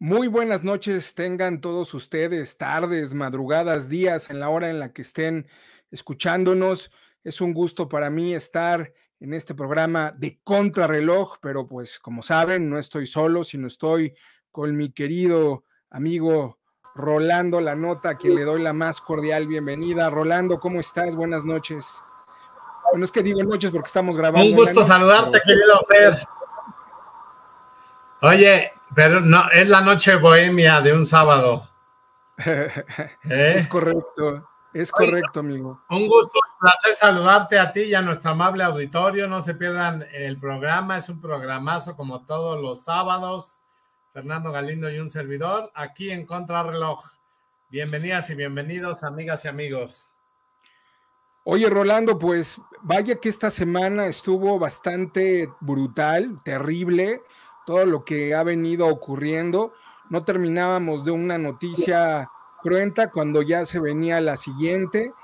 Muy buenas noches tengan todos ustedes, tardes, madrugadas, días, en la hora en la que estén escuchándonos. Es un gusto para mí estar en este programa de Contrarreloj, pero pues como saben, no estoy solo, sino estoy con mi querido amigo Rolando La Nota, a quien le doy la más cordial bienvenida. Rolando, ¿cómo estás? Buenas noches. Bueno, es que digo noches porque estamos grabando. Un gusto saludarte, querido Fer. Oye, pero no, es la noche bohemia de un sábado. Es correcto, amigo. Un gusto, un placer saludarte a ti y a nuestro amable auditorio. No se pierdan el programa, es un programazo como todos los sábados. Fernando Galindo y un servidor, aquí en Contrarreloj. Bienvenidas y bienvenidos, amigas y amigos. Oye, Rolando, pues vaya que esta semana estuvo bastante brutal, terrible, todo lo que ha venido ocurriendo. No terminábamos de una noticia cruenta cuando ya se venía la siguiente,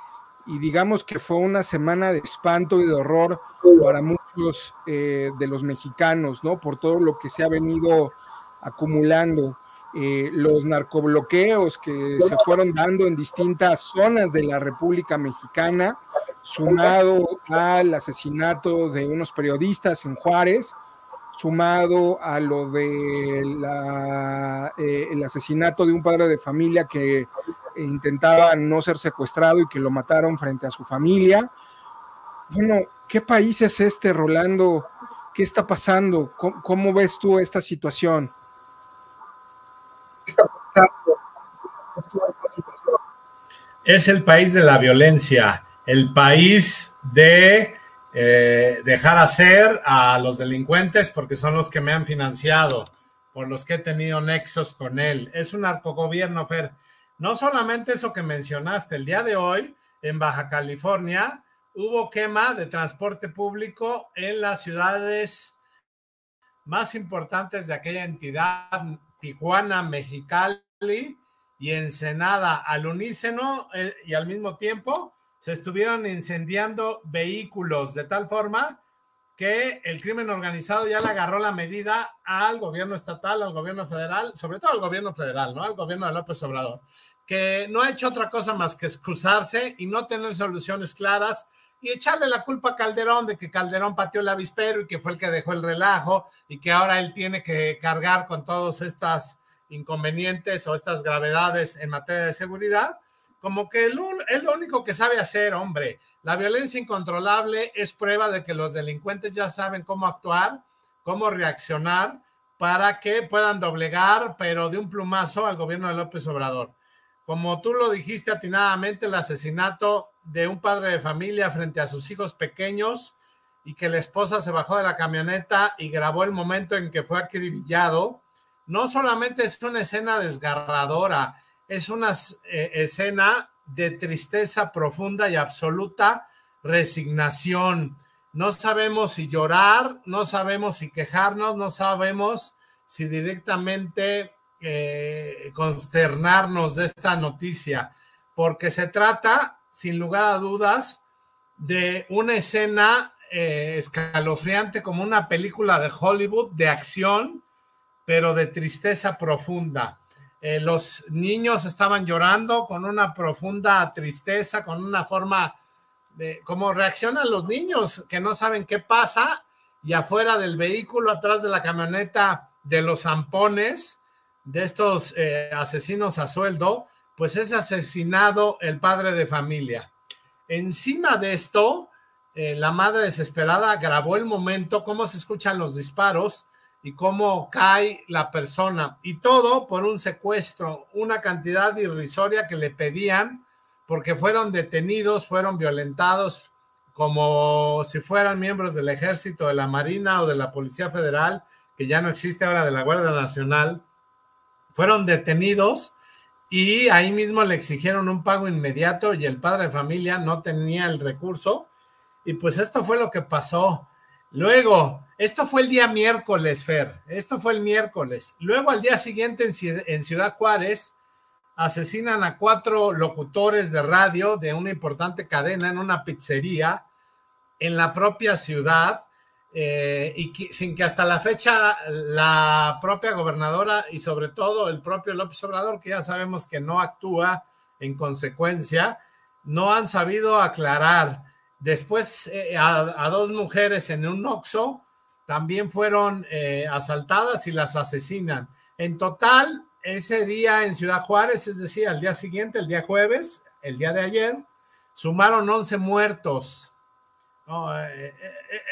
y digamos que fue una semana de espanto y de horror para muchos de los mexicanos, ¿no? Por todo lo que se ha venido acumulando. Los narcobloqueos que se fueron dando en distintas zonas de la República Mexicana, sumado al asesinato de unos periodistas en Juárez, sumado a lo de el asesinato de un padre de familia que intentaba no ser secuestrado y que lo mataron frente a su familia. Bueno, ¿qué país es este, Rolando? ¿Qué está pasando? ¿Cómo ves tú esta situación? Es el país de la violencia, el país de dejar hacer a los delincuentes porque son los que me han financiado, por los que he tenido nexos con él. Es un narcogobierno, Fer. No solamente eso que mencionaste, el día de hoy en Baja California hubo quema de transporte público en las ciudades más importantes de aquella entidad, Tijuana, Mexicali y Ensenada, al unísono y al mismo tiempo se estuvieron incendiando vehículos de tal forma que el crimen organizado ya le agarró la medida al gobierno estatal, al gobierno federal, sobre todo al gobierno federal, ¿no? Al gobierno de López Obrador, que no ha hecho otra cosa más que excusarse y no tener soluciones claras y echarle la culpa a Calderón de que Calderón pateó el avispero y que fue el que dejó el relajo y que ahora él tiene que cargar con todas estas inconvenientes o estas gravedades en materia de seguridad, como que es lo único que sabe hacer, hombre. La violencia incontrolable es prueba de que los delincuentes ya saben cómo actuar, cómo reaccionar para que puedan doblegar, pero de un plumazo, al gobierno de López Obrador. Como tú lo dijiste atinadamente, el asesinato de un padre de familia frente a sus hijos pequeños y que la esposa se bajó de la camioneta y grabó el momento en que fue acribillado, no solamente es una escena desgarradora, es una escena de tristeza profunda y absoluta resignación. No sabemos si llorar, no sabemos si quejarnos, no sabemos si directamente consternarnos de esta noticia, porque se trata, sin lugar a dudas, de una escena escalofriante como una película de Hollywood de acción, pero de tristeza profunda. Los niños estaban llorando con una profunda tristeza, con una forma de cómo reaccionan los niños que no saben qué pasa, y afuera del vehículo, atrás de la camioneta de los zampones, de estos asesinos a sueldo, pues es asesinado el padre de familia. Encima de esto, la madre desesperada grabó el momento, cómo se escuchan los disparos y cómo cae la persona, y todo por un secuestro, una cantidad irrisoria que le pedían porque fueron detenidos, fueron violentados como si fueran miembros del Ejército, de la Marina o de la Policía Federal, que ya no existe ahora, de la Guardia Nacional, fueron detenidos y ahí mismo le exigieron un pago inmediato y el padre de familia no tenía el recurso. Y pues esto fue lo que pasó. Luego, esto fue el día miércoles, Fer, esto fue el miércoles. Luego al día siguiente en Ciudad Juárez asesinan a 4 locutores de radio de una importante cadena en una pizzería en la propia ciudad, sin que hasta la fecha la propia gobernadora y sobre todo el propio López Obrador, que ya sabemos que no actúa en consecuencia, no han sabido aclarar. Después a 2 mujeres en un Oxxo también fueron asaltadas y las asesinan. En total, ese día en Ciudad Juárez, es decir, al día siguiente, el día jueves, el día de ayer, sumaron 11 muertos. No,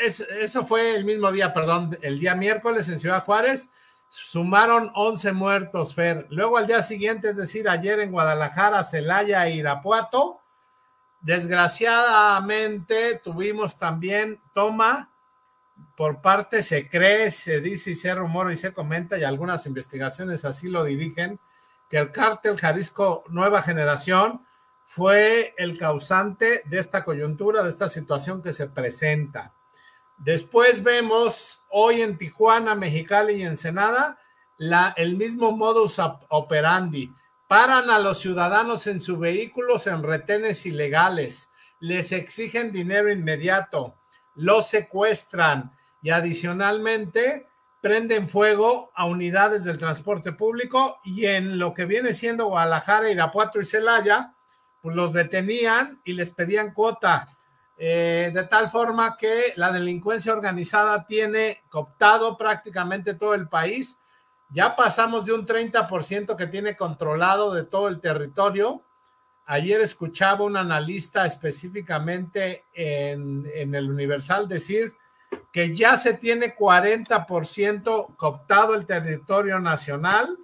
eso fue el mismo día, perdón, el día miércoles en Ciudad Juárez, sumaron 11 muertos, Fer. Luego al día siguiente, es decir, ayer en Guadalajara, Celaya e Irapuato, desgraciadamente tuvimos también toma por parte, se cree, se dice y se rumora y se comenta, y algunas investigaciones así lo dirigen, que el cártel Jalisco Nueva Generación fue el causante de esta coyuntura, de esta situación que se presenta. Después vemos hoy en Tijuana, Mexicali y Ensenada el mismo modus operandi. Paran a los ciudadanos en sus vehículos en retenes ilegales, les exigen dinero inmediato, los secuestran y adicionalmente prenden fuego a unidades del transporte público, y en lo que viene siendo Guadalajara, Irapuato y Celaya, pues los detenían y les pedían cuota, de tal forma que la delincuencia organizada tiene cooptado prácticamente todo el país. Ya pasamos de un 30% que tiene controlado de todo el territorio. Ayer escuchaba un analista específicamente en el Universal decir que ya se tiene 40% cooptado el territorio nacional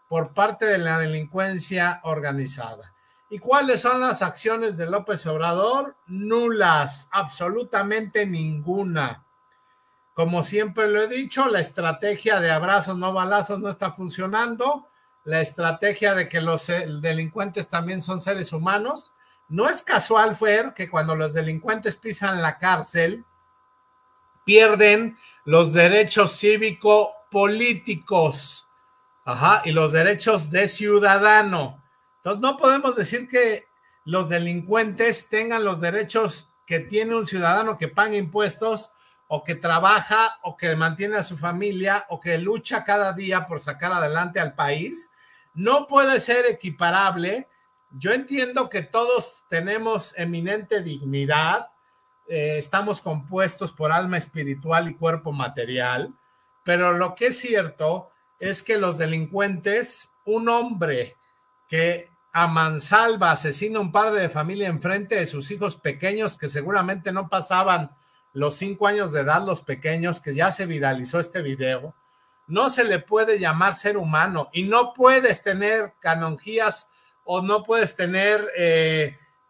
por parte de la delincuencia organizada. ¿Y cuáles son las acciones de López Obrador? Nulas, absolutamente ninguna. Como siempre lo he dicho, la estrategia de abrazos no balazos no está funcionando. La estrategia de que los delincuentes también son seres humanos. No es casual, Fer, que cuando los delincuentes pisan la cárcel, pierden los derechos cívico-políticos, y los derechos de ciudadano. Entonces no podemos decir que los delincuentes tengan los derechos que tiene un ciudadano que paga impuestos, o que trabaja, o que mantiene a su familia, o que lucha cada día por sacar adelante al país. No puede ser equiparable. Yo entiendo que todos tenemos eminente dignidad, estamos compuestos por alma espiritual y cuerpo material, pero lo que es cierto es que los delincuentes, un hombre que a mansalva asesina a un padre de familia enfrente de sus hijos pequeños, que seguramente no pasaban los 5 años de edad, los pequeños, que ya se viralizó este video, no se le puede llamar ser humano, y no puedes tener canonjías o no puedes tener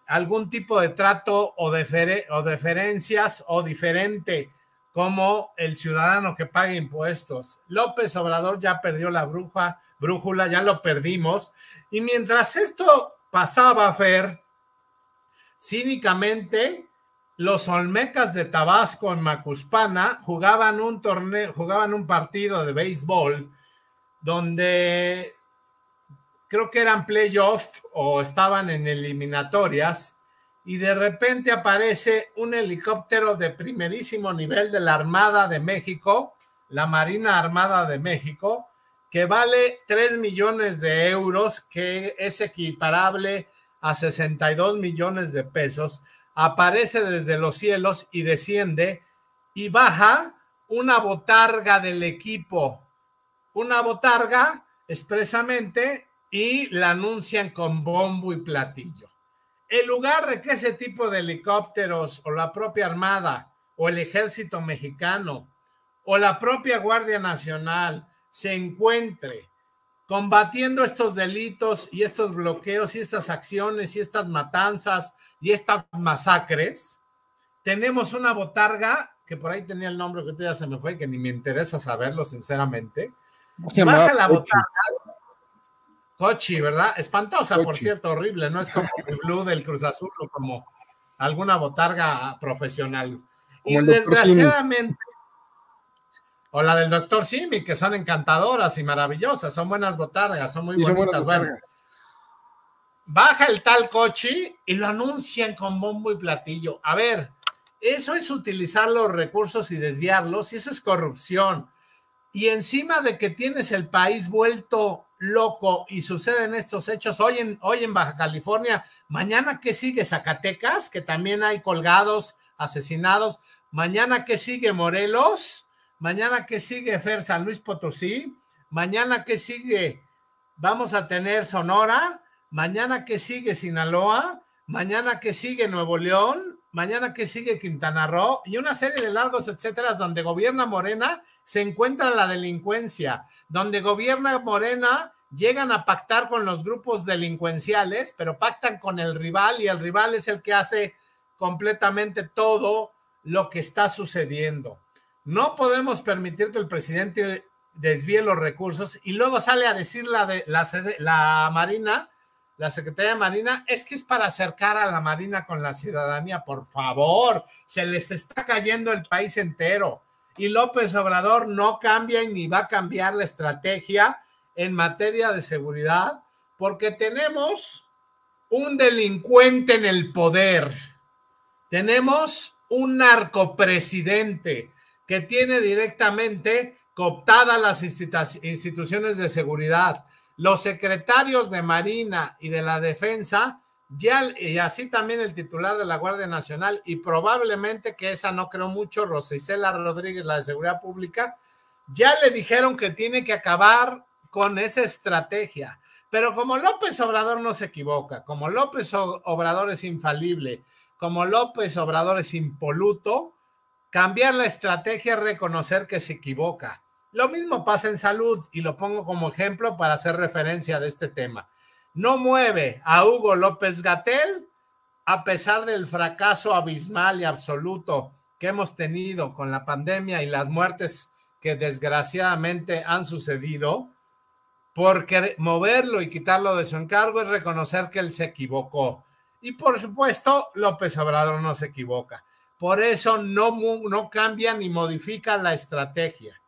algún tipo de trato o deferencias o diferente como el ciudadano que paga impuestos. López Obrador ya perdió la brújula, ya lo perdimos, y mientras esto pasaba, Fer, cínicamente los Olmecas de Tabasco en Macuspana jugaban un partido de béisbol donde creo que eran playoff o estaban en eliminatorias, y de repente aparece un helicóptero de primerísimo nivel de la Armada de México, la Marina Armada de México, que vale 3 millones de euros, que es equiparable a 62 millones de pesos, aparece desde los cielos y desciende y baja una botarga del equipo, una botarga expresamente, y la anuncian con bombo y platillo. En lugar de que ese tipo de helicópteros o la propia Armada o el Ejército Mexicano o la propia Guardia Nacional se encuentre combatiendo estos delitos y estos bloqueos y estas acciones y estas matanzas y estas masacres, tenemos una botarga, que por ahí tenía el nombre que ya se me fue, que ni me interesa saberlo, sinceramente. Baja la botarga. Cochi, ¿verdad? Espantosa, Cochi. Por cierto, horrible. No es como el Blue del Cruz Azul o como alguna botarga profesional. Como y desgraciadamente, o la del Doctor Simi, que son encantadoras y maravillosas, son buenas botargas, son muy bonitas. Bueno, baja el tal Cochi y lo anuncian con bombo y platillo. A ver, eso es utilizar los recursos y desviarlos, y eso es corrupción. Y encima de que tienes el país vuelto loco y suceden estos hechos hoy en Baja California, mañana ¿qué sigue? Zacatecas, que también hay colgados, asesinados. Mañana ¿qué sigue? Morelos. Mañana ¿qué sigue? San Luis Potosí. Mañana ¿qué sigue? Vamos a tener Sonora. Mañana ¿qué sigue? Sinaloa. Mañana ¿qué sigue? Nuevo León. Mañana ¿qué sigue? Quintana Roo. Y una serie de largos etcétera, donde gobierna Morena, se encuentra la delincuencia. Donde gobierna Morena, llegan a pactar con los grupos delincuenciales, pero pactan con el rival, y el rival es el que hace completamente todo lo que está sucediendo. No podemos permitir que el presidente desvíe los recursos y luego sale a decir la Marina, la Secretaría de Marina, es que es para acercar a la Marina con la ciudadanía. Por favor, se les está cayendo el país entero. Y López Obrador no cambia ni va a cambiar la estrategia en materia de seguridad, porque tenemos un delincuente en el poder. Tenemos un narcopresidente que tiene directamente cooptadas las instituciones de seguridad. Los secretarios de Marina y de la Defensa, y así también el titular de la Guardia Nacional, y probablemente, que esa no creo mucho, Rosa Isela Rodríguez, la de Seguridad Pública, ya le dijeron que tiene que acabar con esa estrategia. Pero como López Obrador no se equivoca, como López Obrador es infalible, como López Obrador es impoluto, cambiar la estrategia es reconocer que se equivoca. Lo mismo pasa en salud, y lo pongo como ejemplo para hacer referencia de este tema. No mueve a Hugo López-Gatell, a pesar del fracaso abismal y absoluto que hemos tenido con la pandemia y las muertes que desgraciadamente han sucedido, porque moverlo y quitarlo de su encargo es reconocer que él se equivocó. Y por supuesto, López Obrador no se equivoca. Por eso no cambia ni modifica la estrategia.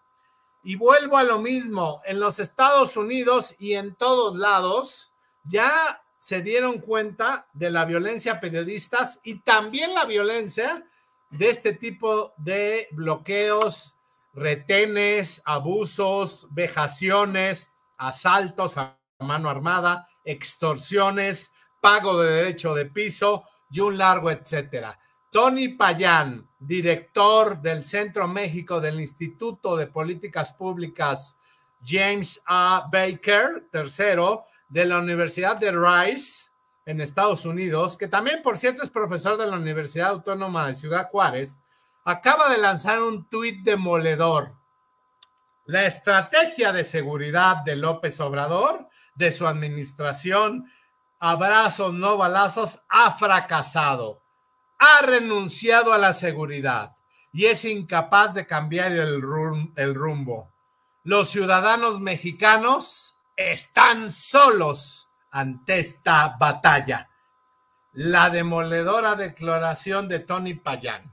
Y vuelvo a lo mismo, en los Estados Unidos y en todos lados ya se dieron cuenta de la violencia a periodistas y también la violencia de este tipo de bloqueos, retenes, abusos, vejaciones, asaltos a mano armada, extorsiones, pago de derecho de piso y un largo etcétera. Tony Payán, director del Centro México del Instituto de Políticas Públicas James A. Baker, tercero, de la Universidad de Rice, en Estados Unidos, que también, por cierto, es profesor de la Universidad Autónoma de Ciudad Juárez, acaba de lanzar un tuit demoledor. La estrategia de seguridad de López Obrador, de su administración, abrazos, no balazos, ha fracasado. Ha renunciado a la seguridad y es incapaz de cambiar el rumbo. Los ciudadanos mexicanos están solos ante esta batalla. La demoledora declaración de Tony Payán.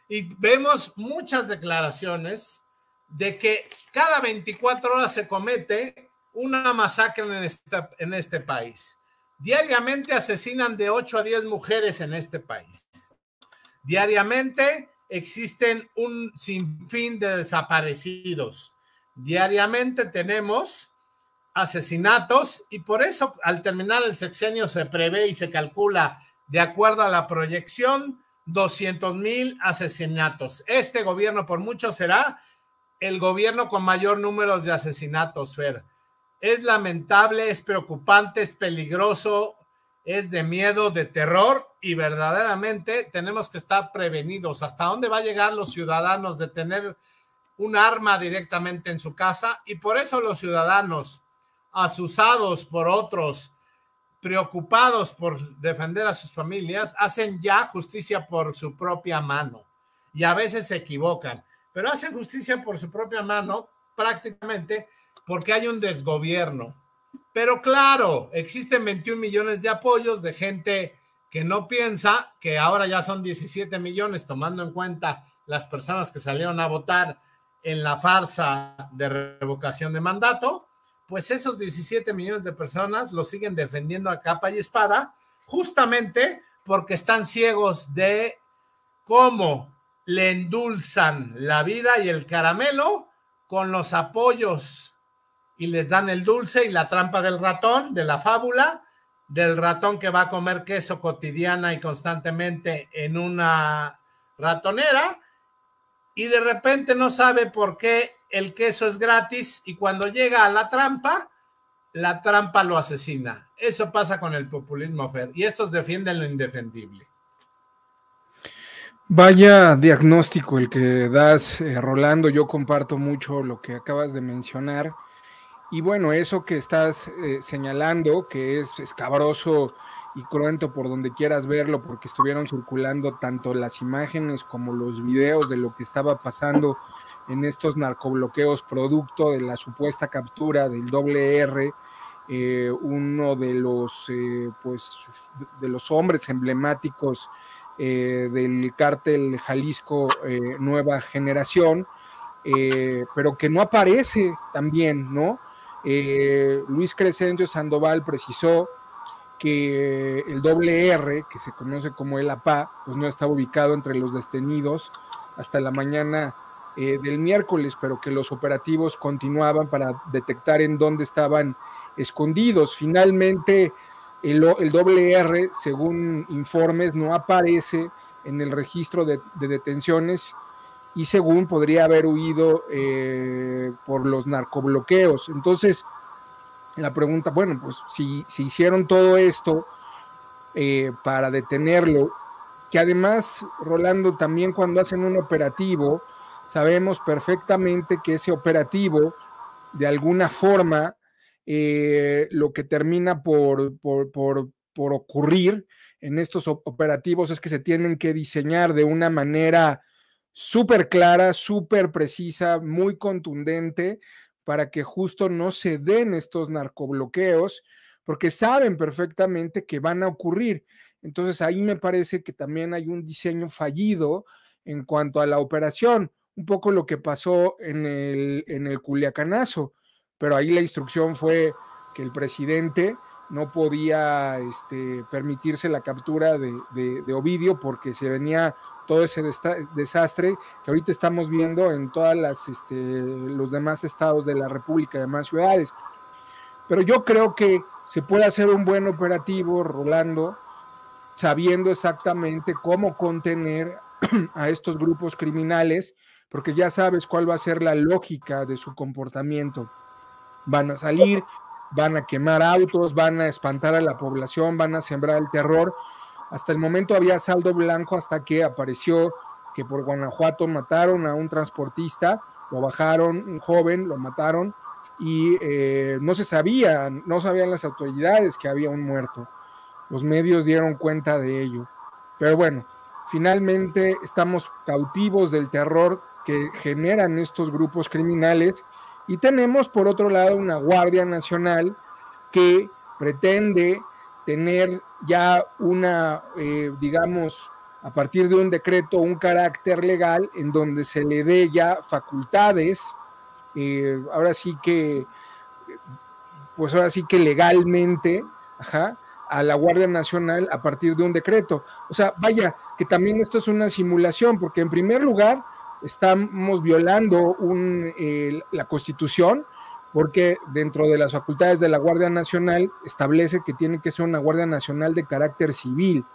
Y vemos muchas declaraciones de que cada 24 horas se comete una masacre en este país. Diariamente asesinan de 8 a 10 mujeres en este país. Diariamente existen un sinfín de desaparecidos. Diariamente tenemos asesinatos, y por eso al terminar el sexenio se prevé y se calcula, de acuerdo a la proyección, 200,000 asesinatos. Este gobierno por mucho será el gobierno con mayor número de asesinatos, Fer. Es lamentable, es preocupante, es peligroso, es de miedo, de terror, y verdaderamente tenemos que estar prevenidos. ¿Hasta dónde va a llegar los ciudadanos de tener un arma directamente en su casa? Y por eso los ciudadanos, asusados por otros preocupados por defender a sus familias, hacen ya justicia por su propia mano y a veces se equivocan, pero hacen justicia por su propia mano prácticamente porque hay un desgobierno. Pero claro, existen 21 millones de apoyos de gente que no piensa, que ahora ya son 17 millones, tomando en cuenta las personas que salieron a votar en la farsa de revocación de mandato, pues esos 17 millones de personas lo siguen defendiendo a capa y espada, justamente porque están ciegos de cómo le endulzan la vida y el caramelo con los apoyos y les dan el dulce y la trampa del ratón, de la fábula, del ratón que va a comer queso cotidiana y constantemente en una ratonera y de repente no sabe por qué el queso es gratis y cuando llega a la trampa lo asesina. Eso pasa con el populismo, Fer, y estos defienden lo indefendible. Vaya diagnóstico el que das, Rolando. Yo comparto mucho lo que acabas de mencionar. Y bueno, eso que estás señalando, que es escabroso y cruento por donde quieras verlo, porque estuvieron circulando tanto las imágenes como los videos de lo que estaba pasando en estos narcobloqueos producto de la supuesta captura del WR, uno de los, pues, de los hombres emblemáticos del cártel Jalisco Nueva Generación, pero que no aparece también, ¿no? Luis Crescencio Sandoval precisó que el WR, que se conoce como el APA, pues no estaba ubicado entre los detenidos hasta la mañana del miércoles, pero que los operativos continuaban para detectar en dónde estaban escondidos. Finalmente, el WR, según informes, no aparece en el registro de detenciones y según podría haber huido por los narcobloqueos. Entonces, la pregunta, bueno, pues si hicieron todo esto para detenerlo, que además, Rolando, también cuando hacen un operativo, sabemos perfectamente que ese operativo, de alguna forma, lo que termina por ocurrir en estos operativos es que se tienen que diseñar de una manera súper clara, súper precisa, muy contundente, para que justo no se den estos narcobloqueos, porque saben perfectamente que van a ocurrir. Entonces ahí me parece que también hay un diseño fallido en cuanto a la operación, un poco lo que pasó en el Culiacanazo, pero ahí la instrucción fue que el presidente no podía permitirse la captura de Ovidio porque se venía todo ese desastre que ahorita estamos viendo en todas los demás estados de la República, demás ciudades. Pero yo creo que se puede hacer un buen operativo, Rolando, sabiendo exactamente cómo contener a estos grupos criminales, porque ya sabes cuál va a ser la lógica de su comportamiento. Van a salir, van a quemar autos, van a espantar a la población, van a sembrar el terror. Hasta el momento había saldo blanco hasta que apareció que por Guanajuato mataron a un transportista, lo bajaron, un joven, lo mataron y no sabían las autoridades que había un muerto. Los medios dieron cuenta de ello. Pero bueno, finalmente estamos cautivos del terror que generan estos grupos criminales y tenemos por otro lado una Guardia Nacional que pretende tener ya una, digamos, a partir de un decreto, un carácter legal en donde se le dé ya facultades, ahora sí que legalmente, a la Guardia Nacional a partir de un decreto. O sea, vaya, que también esto es una simulación, porque en primer lugar estamos violando la Constitución, porque dentro de las facultades de la Guardia Nacional establece que tiene que ser una Guardia Nacional de carácter civil,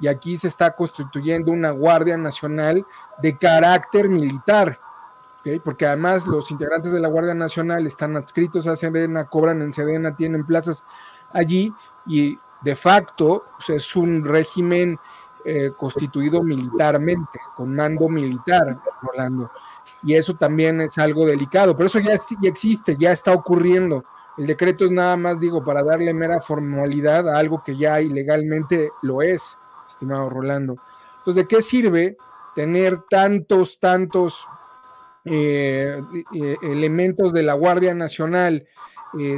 y aquí se está constituyendo una Guardia Nacional de carácter militar, ¿okay? Porque además los integrantes de la Guardia Nacional están adscritos a Sedena, cobran en Sedena, tienen plazas allí, y de facto pues, es un régimen constituido militarmente, con mando militar, Rolando. Y eso también es algo delicado, pero eso ya existe, ya está ocurriendo. El decreto es nada más, digo, para darle mera formalidad a algo que ya ilegalmente lo es, estimado Rolando. Entonces, ¿de qué sirve tener tantos elementos de la Guardia Nacional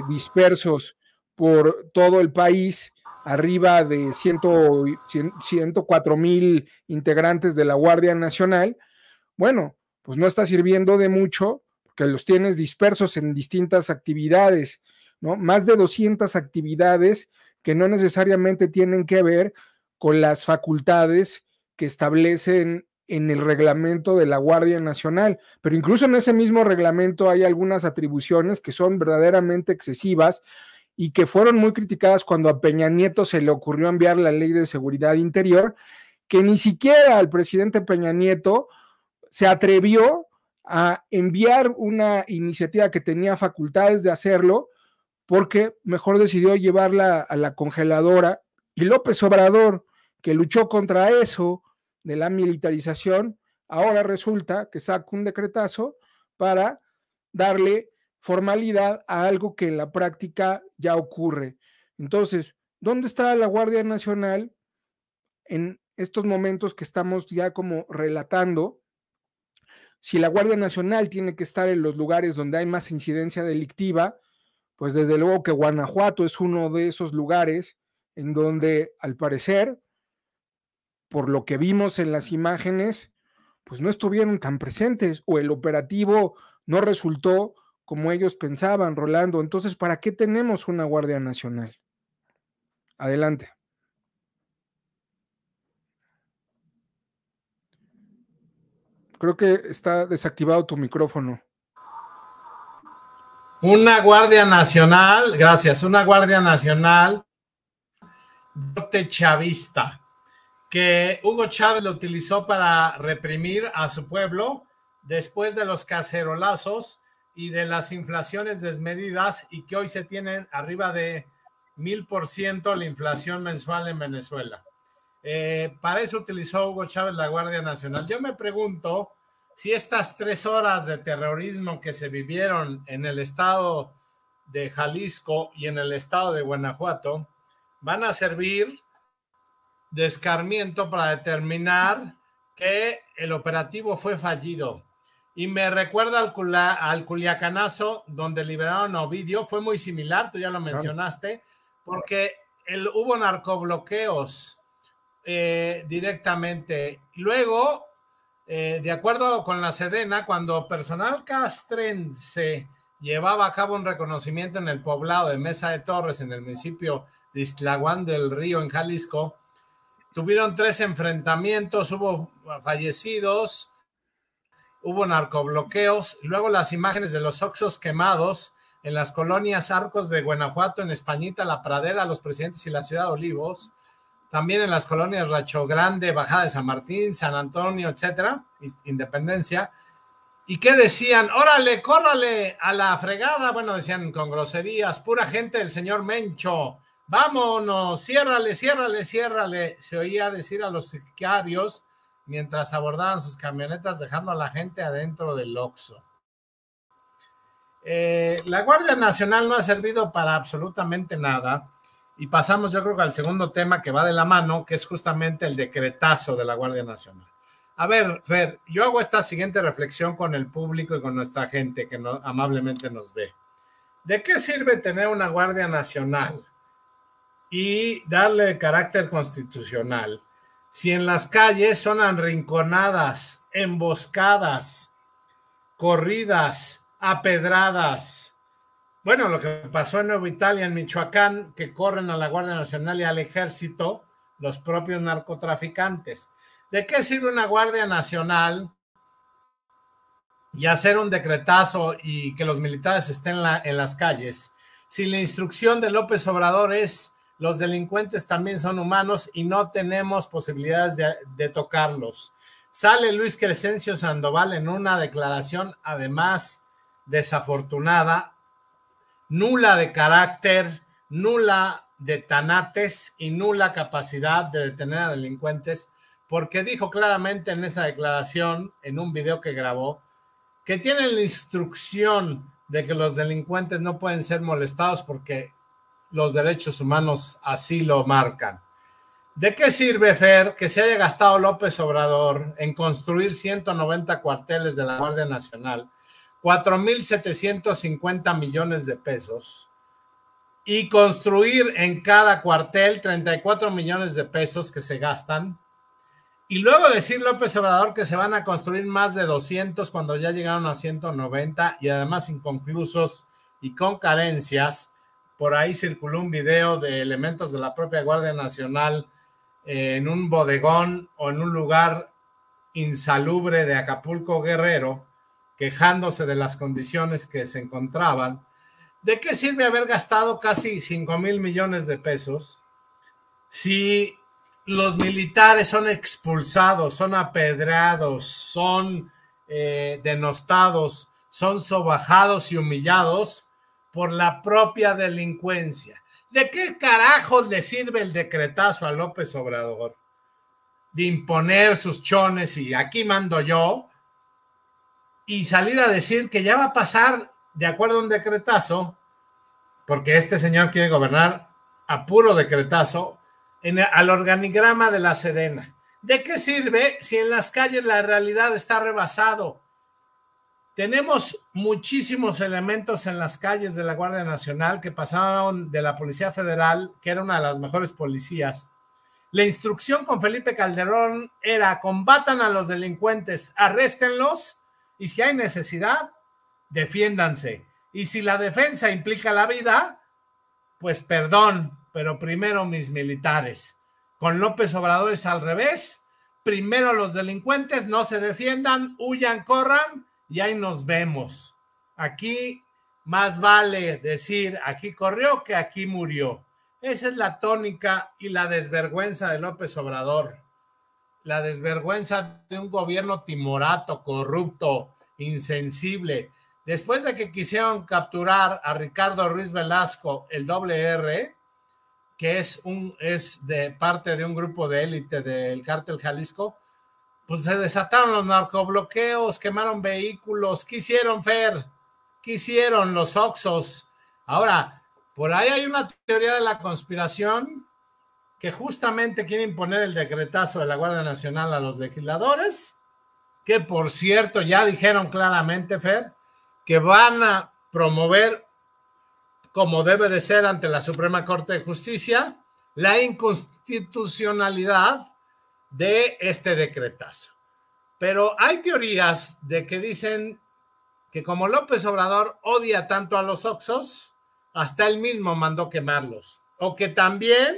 dispersos por todo el país, arriba de 104,000 integrantes de la Guardia Nacional? Bueno, pues no está sirviendo de mucho porque los tienes dispersos en distintas actividades, ¿no? Más de 200 actividades que no necesariamente tienen que ver con las facultades que establecen en el reglamento de la Guardia Nacional, pero incluso en ese mismo reglamento hay algunas atribuciones que son verdaderamente excesivas y que fueron muy criticadas cuando a Peña Nieto se le ocurrió enviar la Ley de Seguridad Interior, que ni siquiera al presidente Peña Nieto se atrevió a enviar una iniciativa que tenía facultades de hacerlo, porque mejor decidió llevarla a la congeladora. Y López Obrador, que luchó contra eso de la militarización, ahora resulta que saca un decretazo para darle formalidad a algo que en la práctica ya ocurre. Entonces, ¿dónde está la Guardia Nacional en estos momentos que estamos ya como relatando? Si la Guardia Nacional tiene que estar en los lugares donde hay más incidencia delictiva, pues desde luego que Guanajuato es uno de esos lugares en donde, al parecer, por lo que vimos en las imágenes, pues no estuvieron tan presentes o el operativo no resultó como ellos pensaban, Rolando. Entonces, ¿para qué tenemos una Guardia Nacional? Adelante. Creo que está desactivado tu micrófono. Una Guardia Nacional, gracias, una Guardia Nacional chavista, que Hugo Chávez lo utilizó para reprimir a su pueblo después de los cacerolazos y de las inflaciones desmedidas, y que hoy se tienen arriba de 1000% la inflación mensual en Venezuela. Para eso utilizó Hugo Chávez la Guardia Nacional. Yo me pregunto si estas 3 horas de terrorismo que se vivieron en el estado de Jalisco y en el estado de Guanajuato van a servir de escarmiento para determinar que el operativo fue fallido. Y me recuerda al Culiacanazo, donde liberaron a Ovidio. Fue muy similar, tú ya lo mencionaste, porque hubo narcobloqueos directamente. Luego, de acuerdo con la Sedena, cuando personal castrense llevaba a cabo un reconocimiento en el poblado de Mesa de Torres, en el municipio de Ixtlahuán del Río, en Jalisco, tuvieron 3 enfrentamientos, hubo fallecidos, hubo narcobloqueos. Luego las imágenes de los oxos quemados en las colonias Arcos de Guanajuato, en Españita, La Pradera, Los Presidentes y la Ciudad de Olivos. También en las colonias Racho Grande, Bajada de San Martín, San Antonio, etcétera, Independencia. ¿Y qué decían? ¡Órale, córrale a la fregada! Bueno, decían con groserías, pura gente del señor Mencho. ¡Vámonos! ¡Ciérrale, ciérrale, ciérrale! Se oía decir a los sicarios mientras abordaban sus camionetas, dejando a la gente adentro del Oxxo. La Guardia Nacional no ha servido para absolutamente nada. Y pasamos, yo creo que al segundo tema que va de la mano, que es justamente el decretazo de la Guardia Nacional. A ver, Fer, yo hago esta siguiente reflexión con el público y con nuestra gente que amablemente nos ve. ¿De qué sirve tener una Guardia Nacional y darle carácter constitucional si en las calles son arrinconadas, emboscadas, corridas, apedradas? Bueno, lo que pasó en Nueva Italia, en Michoacán, que corren a la Guardia Nacional y al Ejército los propios narcotraficantes. ¿De qué sirve una Guardia Nacional y hacer un decretazo y que los militares estén en las calles si la instrucción de López Obrador es los delincuentes también son humanos y no tenemos posibilidades de tocarlos? Sale Luis Crescencio Sandoval en una declaración, además desafortunada, nula de carácter, nula de tanates y nula capacidad de detener a delincuentes, porque dijo claramente en esa declaración, en un video que grabó, que tienen la instrucción de que los delincuentes no pueden ser molestados porque los derechos humanos así lo marcan. ¿De qué sirve, Fer, que se haya gastado López Obrador en construir 190 cuarteles de la Guardia Nacional, 4,750 millones de pesos, y construir en cada cuartel 34 millones de pesos que se gastan? Y luego decir López Obrador que se van a construir más de 200 cuando ya llegaron a 190 y además inconclusos y con carencias. Por ahí circuló un video de elementos de la propia Guardia Nacional en un bodegón o en un lugar insalubre de Acapulco, Guerrero, quejándose de las condiciones que se encontraban. ¿De qué sirve haber gastado casi 5,000 millones de pesos si los militares son expulsados, son apedreados, son denostados, son sobajados y humillados por la propia delincuencia? ¿De qué carajos le sirve el decretazo a López Obrador de imponer sus chones y aquí mando yo y salir a decir que ya va a pasar de acuerdo a un decretazo, porque este señor quiere gobernar a puro decretazo, al organigrama de la Sedena? ¿De qué sirve si en las calles la realidad está rebasado? Tenemos muchísimos elementos en las calles de la Guardia Nacional que pasaron de la Policía Federal, que era una de las mejores policías. La instrucción con Felipe Calderón era: combatan a los delincuentes, arréstenlos y si hay necesidad, defiéndanse. Y si la defensa implica la vida, pues perdón, pero primero mis militares. Con López Obrador es al revés. Primero los delincuentes, no se defiendan, huyan, corran y ahí nos vemos. Aquí más vale decir aquí corrió que aquí murió. Esa es la tónica y la desvergüenza de López Obrador. La desvergüenza de un gobierno timorato, corrupto, insensible. Después de que quisieron capturar a Ricardo Ruiz Velasco, el R, que es de parte de un grupo de élite del Cártel Jalisco, pues se desataron los narcobloqueos, quemaron vehículos. ¿Qué hicieron, Fer? ¿Qué hicieron los Oxxos? Ahora, por ahí hay una teoría de la conspiración que justamente quiere imponer el decretazo de la Guardia Nacional a los legisladores, que por cierto ya dijeron claramente, Fer, que van a promover, como debe de ser ante la Suprema Corte de Justicia, la inconstitucionalidad de este decretazo. Pero hay teorías de que dicen que como López Obrador odia tanto a los Oxxos, hasta él mismo mandó quemarlos, o que también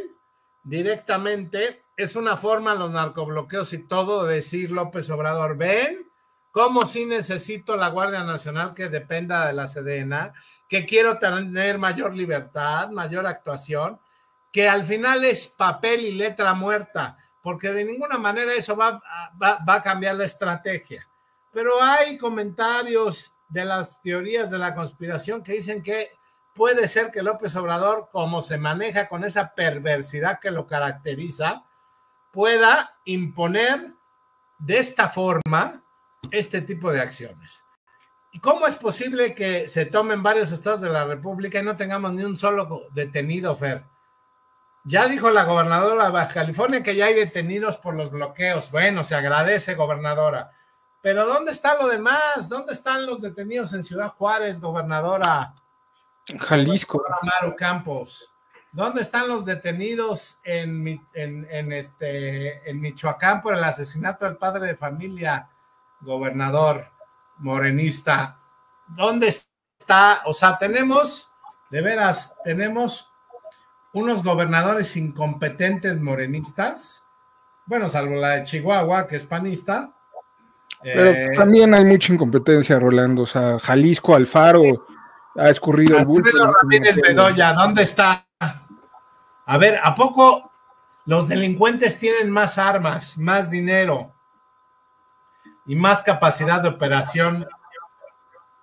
directamente es una forma los narcobloqueos y todo de decir López Obrador: ven cómo sí necesito la Guardia Nacional que dependa de la Sedena, que quiero tener mayor libertad, mayor actuación, que al final es papel y letra muerta, porque de ninguna manera eso va a cambiar la estrategia. Pero hay comentarios de las teorías de la conspiración que dicen que puede ser que López Obrador, como se maneja con esa perversidad que lo caracteriza, pueda imponer de esta forma este tipo de acciones. ¿Y cómo es posible que se tomen varios estados de la República y no tengamos ni un solo detenido, Fer? Ya dijo la gobernadora de Baja California que ya hay detenidos por los bloqueos. Bueno, se agradece, gobernadora. Pero ¿dónde está lo demás? ¿Dónde están los detenidos en Ciudad Juárez, gobernadora? Jalisco. Maru Campos. ¿Dónde están los detenidos en Michoacán por el asesinato del padre de familia, gobernador morenista? ¿Dónde está? O sea, tenemos unos gobernadores incompetentes morenistas, bueno, salvo la de Chihuahua, que es panista. Pero también hay mucha incompetencia, Rolando. O sea, Jalisco, Alfaro ha escurrido el bulto. Ramírez Bedoya, ¿dónde está? A ver, ¿a poco los delincuentes tienen más armas, más dinero y más capacidad de operación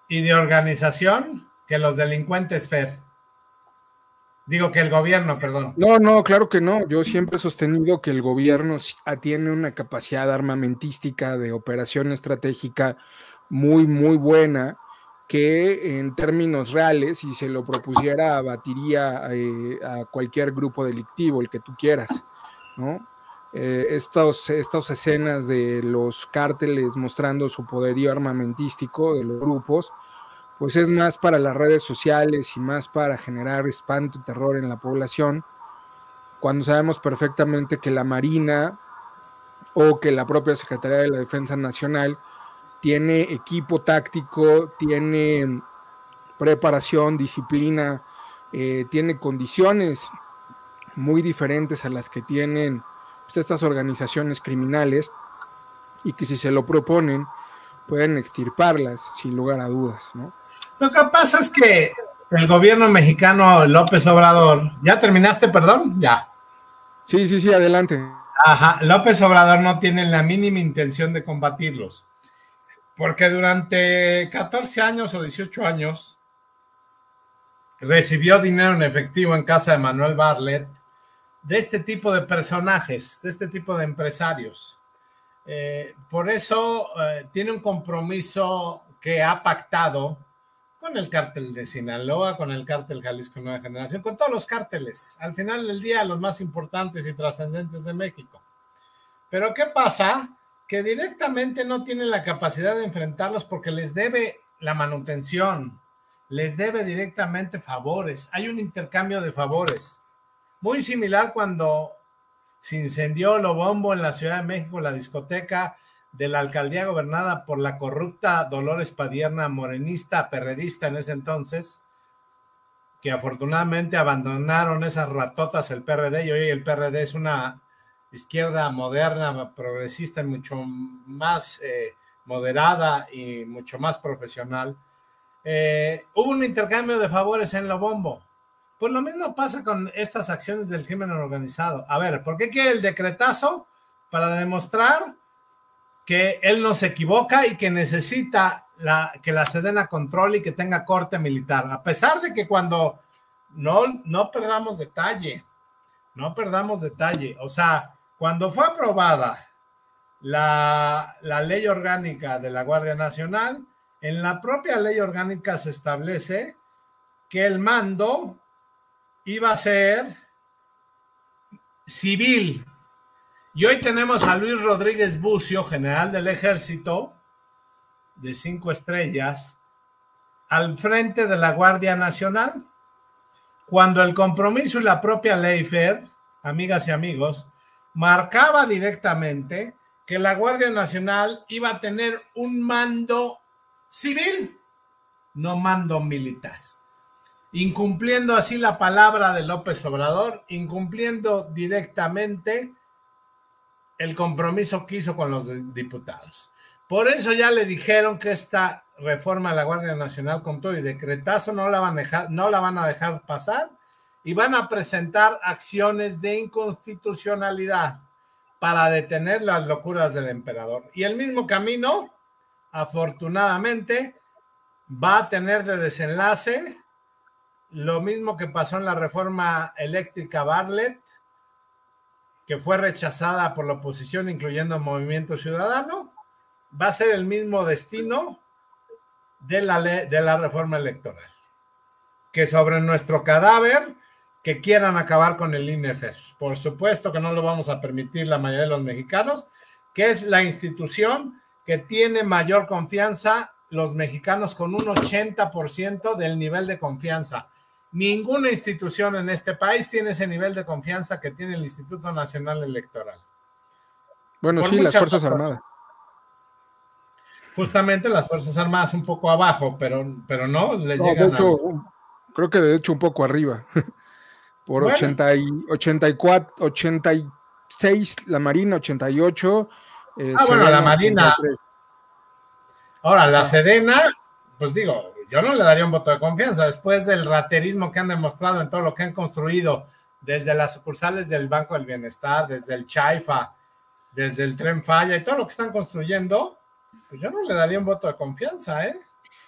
y de organización que los delincuentes, Fer? Digo que el gobierno, perdón. No, claro que no. Yo siempre he sostenido que el gobierno tiene una capacidad armamentística de operación estratégica muy, muy buena. que en términos reales, si se lo propusiera, abatiría a cualquier grupo delictivo, el que tú quieras, ¿no? Estas escenas de los cárteles mostrando su poderío armamentístico de los grupos, pues es más para las redes sociales y más para generar espanto y terror en la población, cuando sabemos perfectamente que la Marina o que la propia Secretaría de la Defensa Nacional tiene equipo táctico, tiene preparación, disciplina, tiene condiciones muy diferentes a las que tienen pues, estas organizaciones criminales, y que si se lo proponen pueden extirparlas sin lugar a dudas, ¿no? Lo que pasa es que el gobierno mexicano, López Obrador, ¿ya terminaste, perdón? Ya. Sí, adelante. Ajá, López Obrador no tiene la mínima intención de combatirlos, porque durante 14 años o 18 años recibió dinero en efectivo en casa de Manuel Bartlett, de este tipo de personajes, de este tipo de empresarios. Por eso tiene un compromiso que ha pactado con el cártel de Sinaloa, con el cártel Jalisco Nueva Generación, con todos los cárteles, al final del día los más importantes y trascendentes de México. Pero ¿qué pasa? Que directamente no tienen la capacidad de enfrentarlos porque les debe la manutención, les debe directamente favores, hay un intercambio de favores, muy similar cuando se incendió Lobombo en la Ciudad de México, la discoteca de la alcaldía gobernada por la corrupta Dolores Padierna, morenista, perredista en ese entonces, que afortunadamente abandonaron esas ratotas el PRD, y hoy el PRD es una izquierda moderna, progresista, y mucho más moderada y mucho más profesional. Hubo un intercambio de favores en Lobombo. Pues lo mismo pasa con estas acciones del crimen organizado. A ver, ¿por qué quiere el decretazo? Para demostrar que él no se equivoca y que necesita que la Sedena controle y que tenga corte militar. A pesar de que cuando no perdamos detalle, o sea, cuando fue aprobada la ley orgánica de la Guardia Nacional, en la propia ley orgánica se establece que el mando iba a ser civil. Y hoy tenemos a Luis Rodríguez Bucio, general del Ejército de 5 estrellas, al frente de la Guardia Nacional, cuando el compromiso y la propia ley FER, amigas y amigos, marcaba directamente que la Guardia Nacional iba a tener un mando civil, no mando militar, incumpliendo así la palabra de López Obrador, incumpliendo directamente el compromiso que hizo con los diputados. Por eso ya le dijeron que esta reforma a la Guardia Nacional con todo y decretazo no la van a dejar pasar, y van a presentar acciones de inconstitucionalidad para detener las locuras del emperador. Y el mismo camino, afortunadamente, va a tener de desenlace lo mismo que pasó en la reforma eléctrica Bartlett, que fue rechazada por la oposición, incluyendo Movimiento Ciudadano. Va a ser el mismo destino de la reforma electoral, que sobre nuestro cadáver que quieran acabar con el INEFER. Por supuesto que no lo vamos a permitir la mayoría de los mexicanos, que es la institución que tiene mayor confianza los mexicanos, con un 80% del nivel de confianza. Ninguna institución en este país tiene ese nivel de confianza que tiene el Instituto Nacional Electoral. Bueno, sí, las Fuerzas Armadas. Justamente las Fuerzas Armadas un poco abajo, pero no, le llegan de hecho, creo que de hecho un poco arriba. Por bueno. 84, 86 la Marina, 88. Bueno, la Marina. 83. Ahora, la Sedena, pues digo, yo no le daría un voto de confianza después del raterismo que han demostrado en todo lo que han construido, desde las sucursales del Banco del Bienestar, desde el Chaifa, desde el Tren Falla y todo lo que están construyendo. Pues yo no le daría un voto de confianza, ¿eh?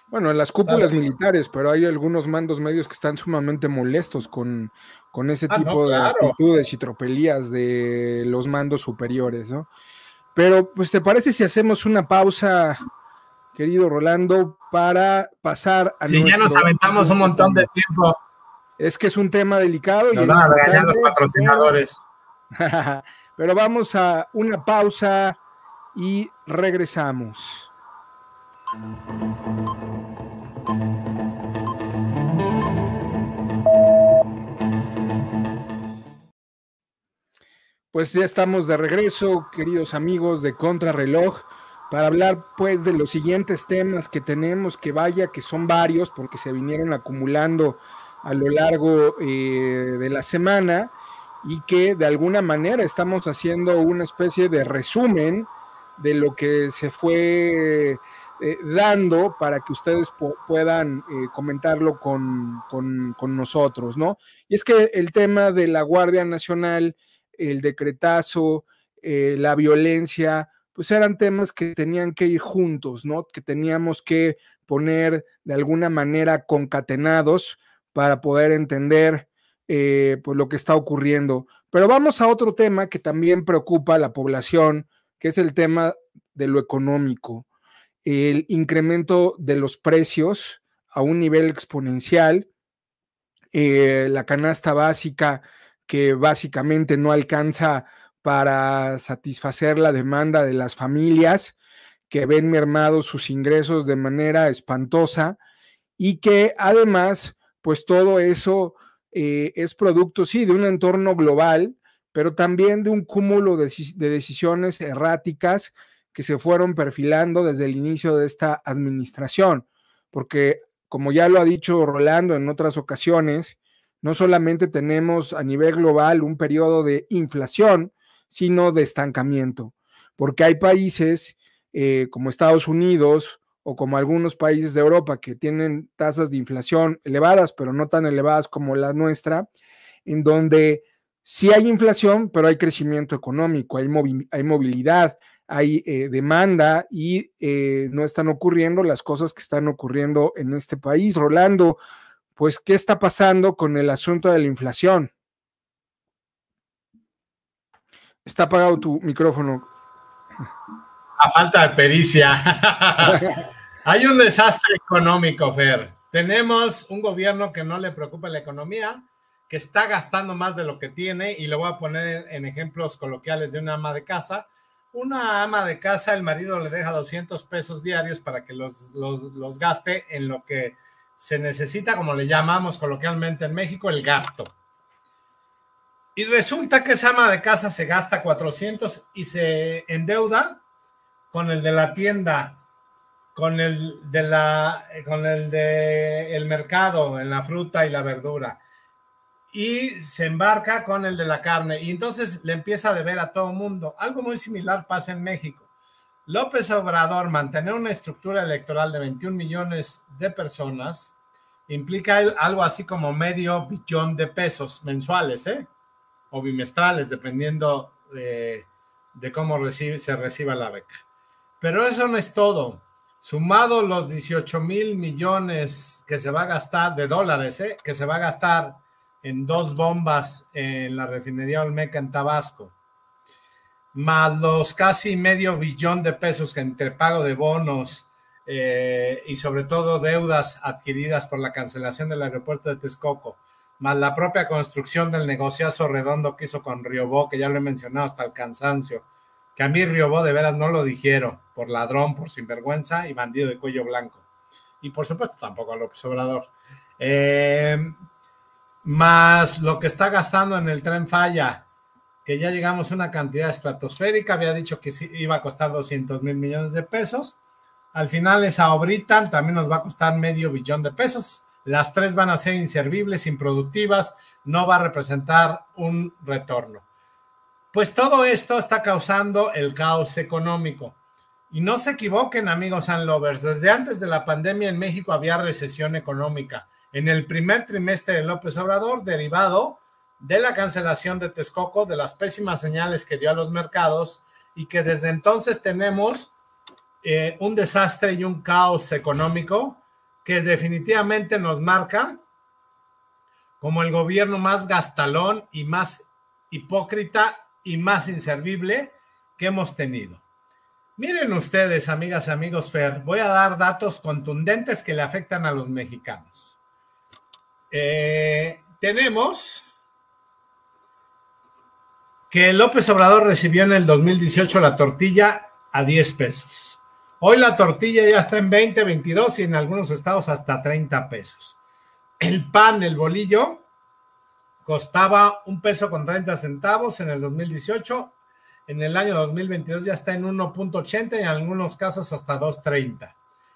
Bueno, en las cúpulas militares, pero hay algunos mandos medios que están sumamente molestos con ese tipo de actitudes y tropelías de los mandos superiores, ¿no? Pero, pues, ¿te parece si hacemos una pausa? querido Rolando, para pasar a ya nos aventamos un montón de tiempo. Es que es un tema delicado. Nos van a regañar los patrocinadores. Pero vamos a una pausa y regresamos. Pues ya estamos de regreso, queridos amigos de Contrarreloj, para hablar pues de los siguientes temas que tenemos, que vaya, que son varios, porque se vinieron acumulando a lo largo de la semana y que de alguna manera estamos haciendo una especie de resumen de lo que se fue dando para que ustedes puedan comentarlo con nosotros, ¿no? Y es que el tema de la Guardia Nacional, el decretazo, la violencia, pues eran temas que tenían que ir juntos, ¿no? Que teníamos que poner de alguna manera concatenados para poder entender pues lo que está ocurriendo. Pero vamos a otro tema que también preocupa a la población, que es el tema de lo económico, el incremento de los precios a un nivel exponencial, la canasta básica que básicamente no alcanza para satisfacer la demanda de las familias, que ven mermados sus ingresos de manera espantosa y que además, pues todo eso es producto, sí, de un entorno global, pero también de un cúmulo de decisiones erráticas que se fueron perfilando desde el inicio de esta administración, porque como ya lo ha dicho Rolando en otras ocasiones, no solamente tenemos a nivel global un periodo de inflación, sino de estancamiento, porque hay países como Estados Unidos o como algunos países de Europa que tienen tasas de inflación elevadas, pero no tan elevadas como la nuestra, en donde sí hay inflación, pero hay crecimiento económico, hay movilidad, hay demanda y no están ocurriendo las cosas que están ocurriendo en este país. Rolando, pues, ¿qué está pasando con el asunto de la inflación? Está apagado tu micrófono. A falta de pericia. Hay un desastre económico, Fer. Tenemos un gobierno que no le preocupa la economía, que está gastando más de lo que tiene, y lo voy a poner en ejemplos coloquiales de una ama de casa. Una ama de casa, el marido le deja 200 pesos diarios para que los gaste en lo que se necesita, como le llamamos coloquialmente en México, el gasto. Y resulta que esa ama de casa se gasta 400 y se endeuda con el de la tienda, con el de el mercado, en la fruta y la verdura, y se embarca con el de la carne, y entonces le empieza a deber a todo mundo. Algo muy similar pasa en México. López Obrador, mantener una estructura electoral de 21 millones de personas implica algo así como $500 billion de pesos mensuales, o bimestrales, dependiendo de cómo se reciba la beca. Pero eso no es todo. Sumado los 18 mil millones que se va a gastar de dólares, que se va a gastar en 2 bombas en la refinería Olmeca en Tabasco, más los casi $500 billion de pesos que entre pago de bonos y sobre todo deudas adquiridas por la cancelación del aeropuerto de Texcoco, más la propia construcción del negociazo redondo que hizo con Riobó, que ya lo he mencionado hasta el cansancio, que a mí Riobó de veras no lo dijeron, por ladrón, por sinvergüenza y bandido de cuello blanco. Y por supuesto tampoco a López Obrador. Más lo que está gastando en el Tren Falla, que ya llegamos a una cantidad estratosférica. Había dicho que iba a costar 200 mil millones de pesos. Al final esa obrita también nos va a costar $500 billion de pesos. Las 3 van a ser inservibles, improductivas, no va a representar un retorno. Pues todo esto está causando el caos económico. Y no se equivoquen, amigos and lovers, desde antes de la pandemia en México había recesión económica. En el primer trimestre de López Obrador, derivado de la cancelación de Texcoco, de las pésimas señales que dio a los mercados, y que desde entonces tenemos un desastre y un caos económico que definitivamente nos marca como el gobierno más gastalón y más hipócrita y más inservible que hemos tenido. Miren ustedes, amigas y amigos, Fer, voy a dar datos contundentes que le afectan a los mexicanos. Tenemos que López Obrador recibió en el 2018 la tortilla a 10 pesos. Hoy la tortilla ya está en 20, 22 y en algunos estados hasta 30 pesos. El pan, el bolillo, costaba 1 peso con 30 centavos en el 2018. En el año 2022 ya está en 1.80 y en algunos casos hasta 2.30.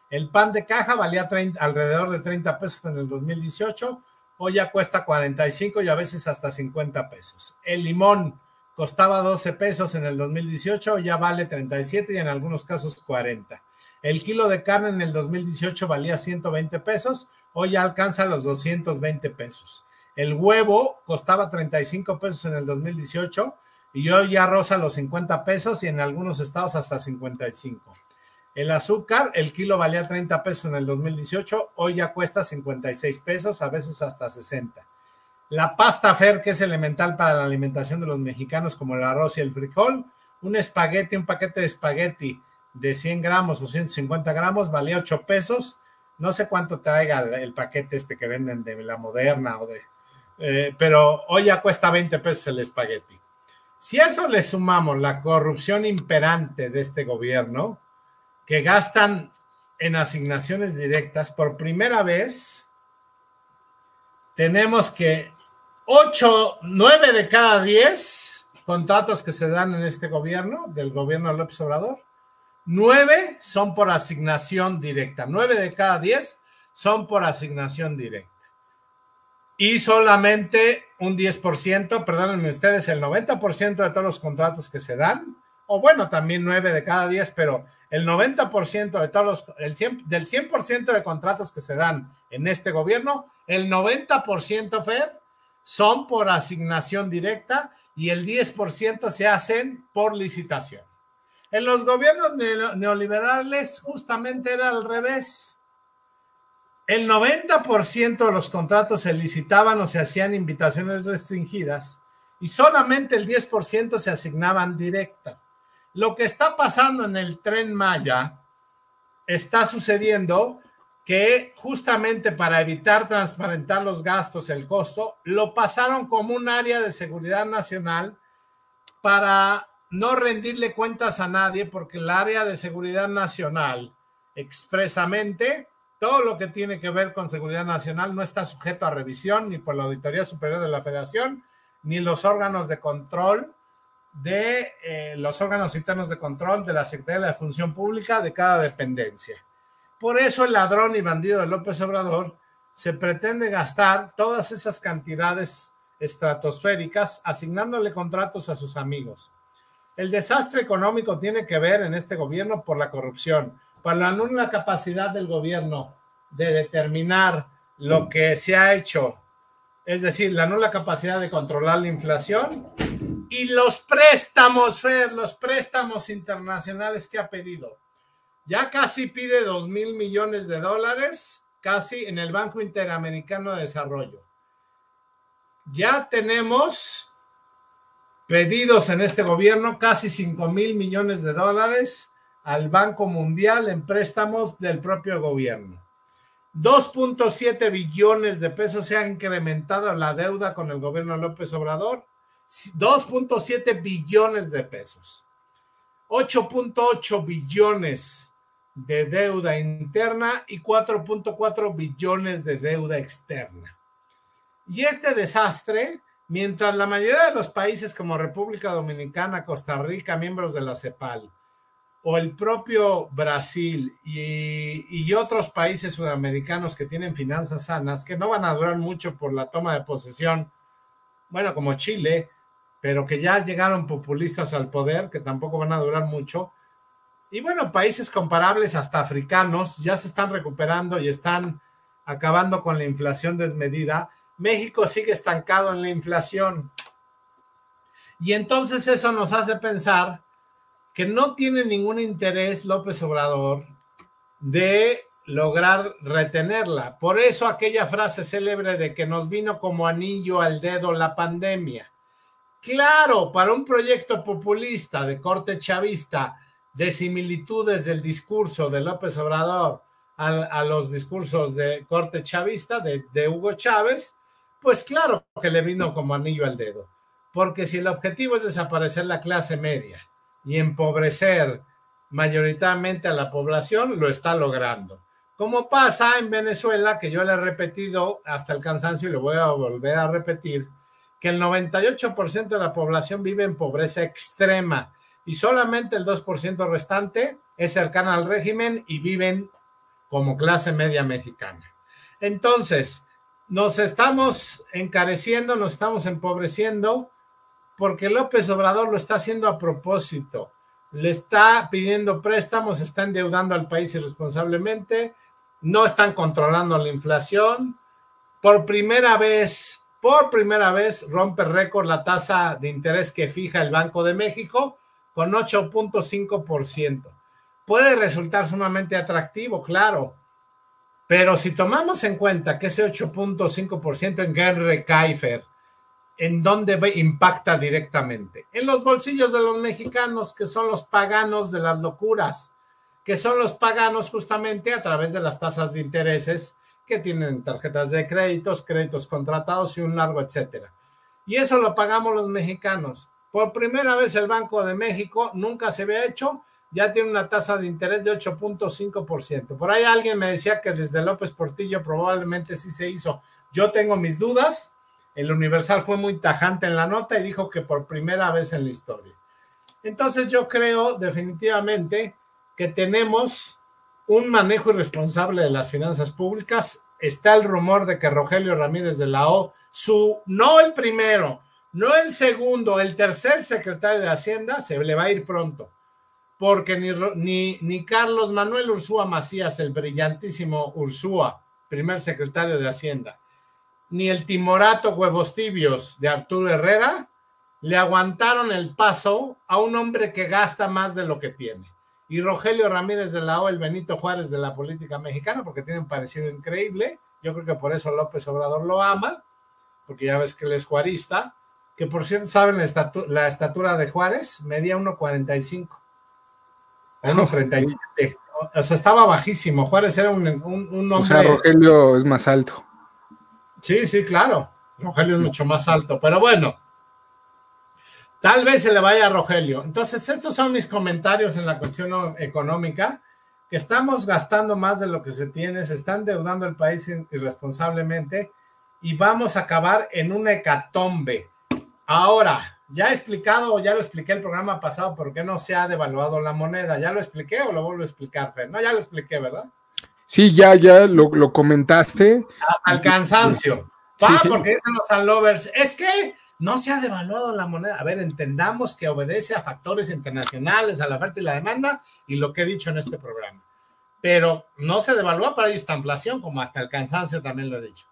El pan de caja valía alrededor de 30 pesos en el 2018. Hoy ya cuesta 45 y a veces hasta 50 pesos. El limón costaba 12 pesos en el 2018, ya vale 37 y en algunos casos 40. El kilo de carne en el 2018 valía 120 pesos, hoy ya alcanza los 220 pesos. El huevo costaba 35 pesos en el 2018 y hoy ya roza los 50 pesos y en algunos estados hasta 55. El azúcar, el kilo valía 30 pesos en el 2018, hoy ya cuesta 56 pesos, a veces hasta 60. La pasta, Fer, que es elemental para la alimentación de los mexicanos, como el arroz y el frijol, un paquete de espagueti de 100 gramos o 150 gramos, valía 8 pesos. No sé cuánto traiga el paquete que venden de la Moderna pero hoy ya cuesta 20 pesos el espagueti. Si a eso le sumamos la corrupción imperante de este gobierno, que gastan en asignaciones directas, por primera vez tenemos que 9 de cada 10 contratos que se dan en este gobierno, del gobierno de López Obrador, 9 son por asignación directa. 9 de cada 10 son por asignación directa. Y solamente un 10%, perdónenme ustedes, el 90% de todos los contratos que se dan, o bueno, también 9 de cada 10, pero el 90% de todos del 100% de contratos que se dan en este gobierno, el 90%, Fer, son por asignación directa y el 10% se hacen por licitación. En los gobiernos neoliberales justamente era al revés. El 90% de los contratos se licitaban o se hacían invitaciones restringidas y solamente el 10% se asignaban directa. Lo que está pasando en el Tren Maya está sucediendo que justamente para evitar transparentar los gastos, el costo, lo pasaron como un área de seguridad nacional para no rendirle cuentas a nadie, porque el área de seguridad nacional expresamente, todo lo que tiene que ver con seguridad nacional no está sujeto a revisión ni por la Auditoría Superior de la Federación, ni los órganos de control los órganos internos de control de la Secretaría de la Función Pública de cada dependencia. Por eso el ladrón y bandido de López Obrador se pretende gastar todas esas cantidades estratosféricas asignándole contratos a sus amigos. El desastre económico tiene que ver en este gobierno por la corrupción, por la nula capacidad del gobierno de determinar lo que se ha hecho, es decir, la nula capacidad de controlar la inflación y los préstamos, Fer, los préstamos internacionales que ha pedido. Ya casi pide 2,000 millones de dólares, casi en el Banco Interamericano de Desarrollo. Ya tenemos pedidos en este gobierno casi 5,000 millones de dólares al Banco Mundial en préstamos del propio gobierno. 2.7 billones de pesos se ha incrementado la deuda con el gobierno de López Obrador. 2.7 billones de pesos. 8.8 billones de deuda interna y 4.4 billones de deuda externa. Y este desastre, mientras la mayoría de los países como República Dominicana, Costa Rica, miembros de la CEPAL, o el propio Brasil y otros países sudamericanos que tienen finanzas sanas, que no van a durar mucho por la toma de posesión, bueno, como Chile, pero que ya llegaron populistas al poder, que tampoco van a durar mucho. Y bueno, países comparables, hasta africanos, ya se están recuperando y están acabando con la inflación desmedida. México sigue estancado en la inflación. Y entonces eso nos hace pensar que no tiene ningún interés López Obrador de lograr retenerla. Por eso aquella frase célebre de que nos vino como anillo al dedo la pandemia. Claro, para un proyecto populista de corte chavista de similitudes del discurso de López Obrador a los discursos de corte chavista de Hugo Chávez, pues claro que le vino como anillo al dedo. Porque si el objetivo es desaparecer la clase media y empobrecer mayoritariamente a la población, lo está logrando. Como pasa en Venezuela, que yo le he repetido hasta el cansancio y lo voy a volver a repetir, que el 98% de la población vive en pobreza extrema y solamente el 2% restante es cercana al régimen y viven como clase media mexicana. Entonces, nos estamos encareciendo, nos estamos empobreciendo porque López Obrador lo está haciendo a propósito. Le está pidiendo préstamos, está endeudando al país irresponsablemente, no están controlando la inflación. Por primera vez rompe récord la tasa de interés que fija el Banco de México con 8.5%. Puede resultar sumamente atractivo, claro, pero si tomamos en cuenta que ese 8.5% en qué recae, Fer, ¿en dónde impacta directamente? En los bolsillos de los mexicanos, que son los paganos de las locuras, que son los paganos justamente a través de las tasas de intereses que tienen tarjetas de créditos contratados y un largo etcétera. Y eso lo pagamos los mexicanos. Por primera vez el Banco de México, nunca se había hecho, ya tiene una tasa de interés de 8.5%. Por ahí alguien me decía que desde López Portillo probablemente sí se hizo. Yo tengo mis dudas. El Universal fue muy tajante en la nota y dijo que por primera vez en la historia. Entonces yo creo definitivamente que tenemos un manejo irresponsable de las finanzas públicas. Está el rumor de que Rogelio Ramírez de la O, no el primero, no el segundo, el tercer secretario de Hacienda, se le va a ir pronto, porque ni Carlos Manuel Ursúa Macías, el brillantísimo Ursúa, primer secretario de Hacienda, ni el timorato huevos tibios de Arturo Herrera le aguantaron el paso a un hombre que gasta más de lo que tiene. Y Rogelio Ramírez de la O, el Benito Juárez de la política mexicana, porque tiene un parecido increíble. Yo creo que por eso López Obrador lo ama, porque ya ves que él es juarista, que por cierto, ¿saben la estatura de Juárez? Medía 1.45, 1.37. O sea, estaba bajísimo. Juárez era un hombre... O sea, Rogelio es más alto. Sí, sí, claro. Rogelio es mucho más alto, pero bueno, tal vez se le vaya a Rogelio. Entonces, estos son mis comentarios en la cuestión económica, que estamos gastando más de lo que se tiene, se está endeudando el país irresponsablemente y vamos a acabar en una hecatombe. Ahora, ya he explicado, ya lo expliqué el programa pasado, por qué no se ha devaluado la moneda. ¿Ya lo expliqué o lo vuelvo a explicar, Fer? No, ya lo expliqué, ¿verdad? Sí, ya lo comentaste. Hasta el cansancio. Sí. Porque dicen los unlovers, es que no se ha devaluado la moneda. A ver, entendamos que obedece a factores internacionales, a la oferta y la demanda, y lo que he dicho en este programa. Pero no se devalúa para esta inflación, como hasta el cansancio también lo he dicho.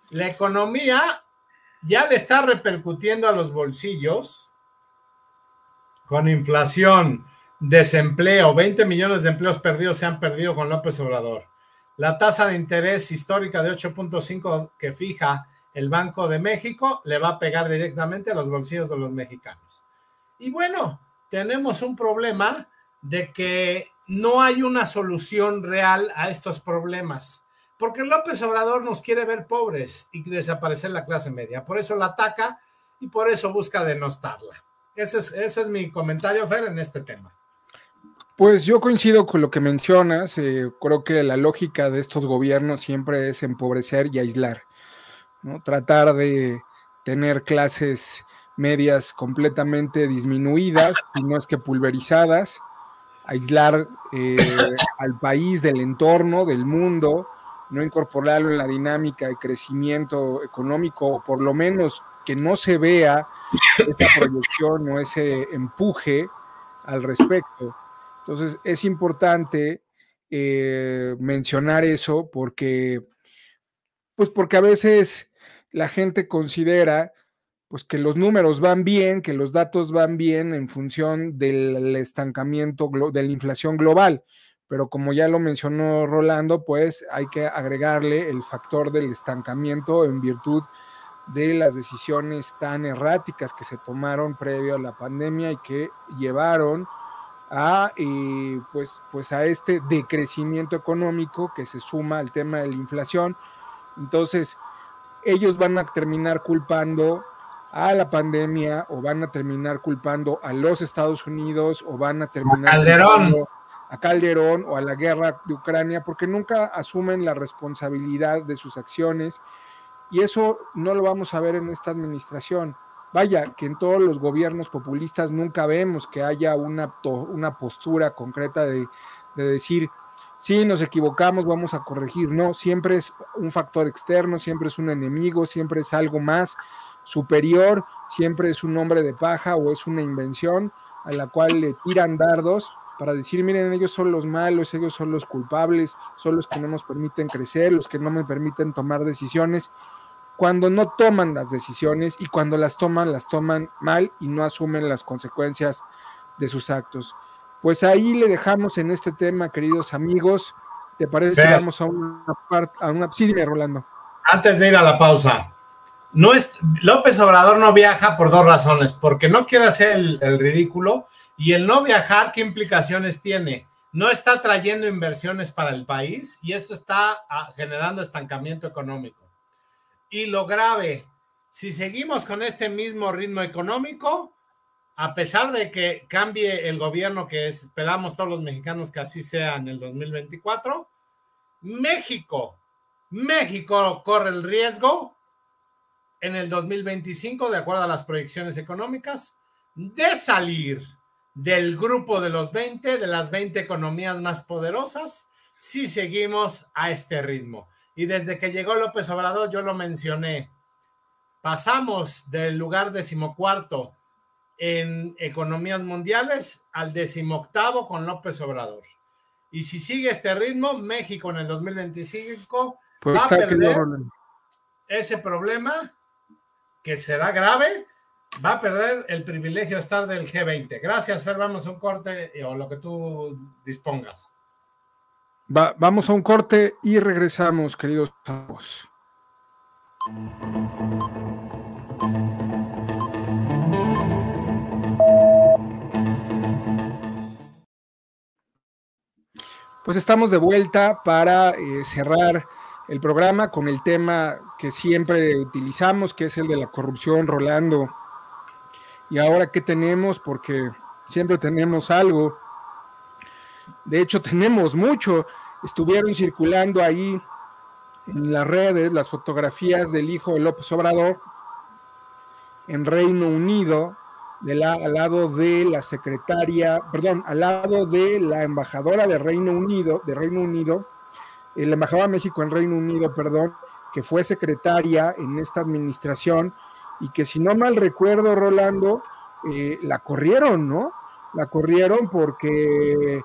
La economía ya le está repercutiendo a los bolsillos con inflación, desempleo, 20 millones de empleos perdidos se han perdido con López Obrador. La tasa de interés histórica de 8.5 que fija el Banco de México le va a pegar directamente a los bolsillos de los mexicanos. Y bueno, tenemos un problema de que no hay una solución real a estos problemas, porque López Obrador nos quiere ver pobres y desaparecer la clase media. Por eso la ataca y por eso busca denostarla. Eso es mi comentario, Fer, en este tema. Pues yo coincido con lo que mencionas. Creo que la lógica de estos gobiernos siempre es empobrecer y aislar, ¿no? Tratar de tener clases medias completamente disminuidas, si no es que pulverizadas, aislar al país del entorno, del mundo, no incorporarlo en la dinámica de crecimiento económico, o por lo menos que no se vea esa proyección o ese empuje al respecto. Entonces es importante mencionar eso porque a veces la gente considera pues que los números van bien, que los datos van bien en función del estancamiento de la inflación global, pero como ya lo mencionó Rolando, pues hay que agregarle el factor del estancamiento en virtud de las decisiones tan erráticas que se tomaron previo a la pandemia y que llevaron a, pues a este decrecimiento económico que se suma al tema de la inflación. Entonces, ellos van a terminar culpando a la pandemia o van a terminar culpando a los Estados Unidos o van a terminar Calderón. culpando a Calderón o a la guerra de Ucrania, porque nunca asumen la responsabilidad de sus acciones, y eso no lo vamos a ver en esta administración. Vaya, que en todos los gobiernos populistas nunca vemos que haya una postura concreta de decir, sí, nos equivocamos, vamos a corregir. No, siempre es un factor externo, siempre es un enemigo, siempre es algo más superior, siempre es un hombre de paja o es una invención a la cual le tiran dardos para decir, miren, ellos son los malos, ellos son los culpables, son los que no nos permiten crecer, los que no me permiten tomar decisiones, cuando no toman las decisiones, y cuando las toman mal y no asumen las consecuencias de sus actos. Pues ahí le dejamos en este tema, queridos amigos. ¿Te parece si Fer, vamos a una parte, a una... Sí, dime, Rolando. antes de ir a la pausa, no es, López Obrador no viaja por dos razones, porque no quiere hacer el ridículo, y el no viajar, ¿qué implicaciones tiene? No está trayendo inversiones para el país y esto está generando estancamiento económico. Y lo grave, si seguimos con este mismo ritmo económico, a pesar de que cambie el gobierno, que esperamos todos los mexicanos que así sea en el 2024, México, México corre el riesgo en el 2025, de acuerdo a las proyecciones económicas, de salir del grupo de los 20, de las 20 economías más poderosas, si seguimos a este ritmo. Y desde que llegó López Obrador, yo lo mencioné, pasamos del lugar 14º en economías mundiales al 18º con López Obrador. Y si sigue este ritmo, México en el 2025 Pues va a está, querido perder Rolando. ese problema, que será grave, va a perder el privilegio de estar del G20. Gracias, Fer, vamos a un corte o lo que tú dispongas. Vamos a un corte y regresamos, queridos amigos. Pues estamos de vuelta para cerrar el programa con el tema que siempre utilizamos, que es el de la corrupción, Rolando. Y ahora, ¿qué tenemos? Porque siempre tenemos algo. De hecho, tenemos mucho. Estuvieron circulando ahí en las redes las fotografías del hijo de López Obrador en Reino Unido, al lado de la secretaria, perdón, al lado de la embajadora de Reino Unido, la embajadora de México en Reino Unido, perdón, que fue secretaria en esta administración y que, si no mal recuerdo, Rolando, la corrieron, ¿no? La corrieron porque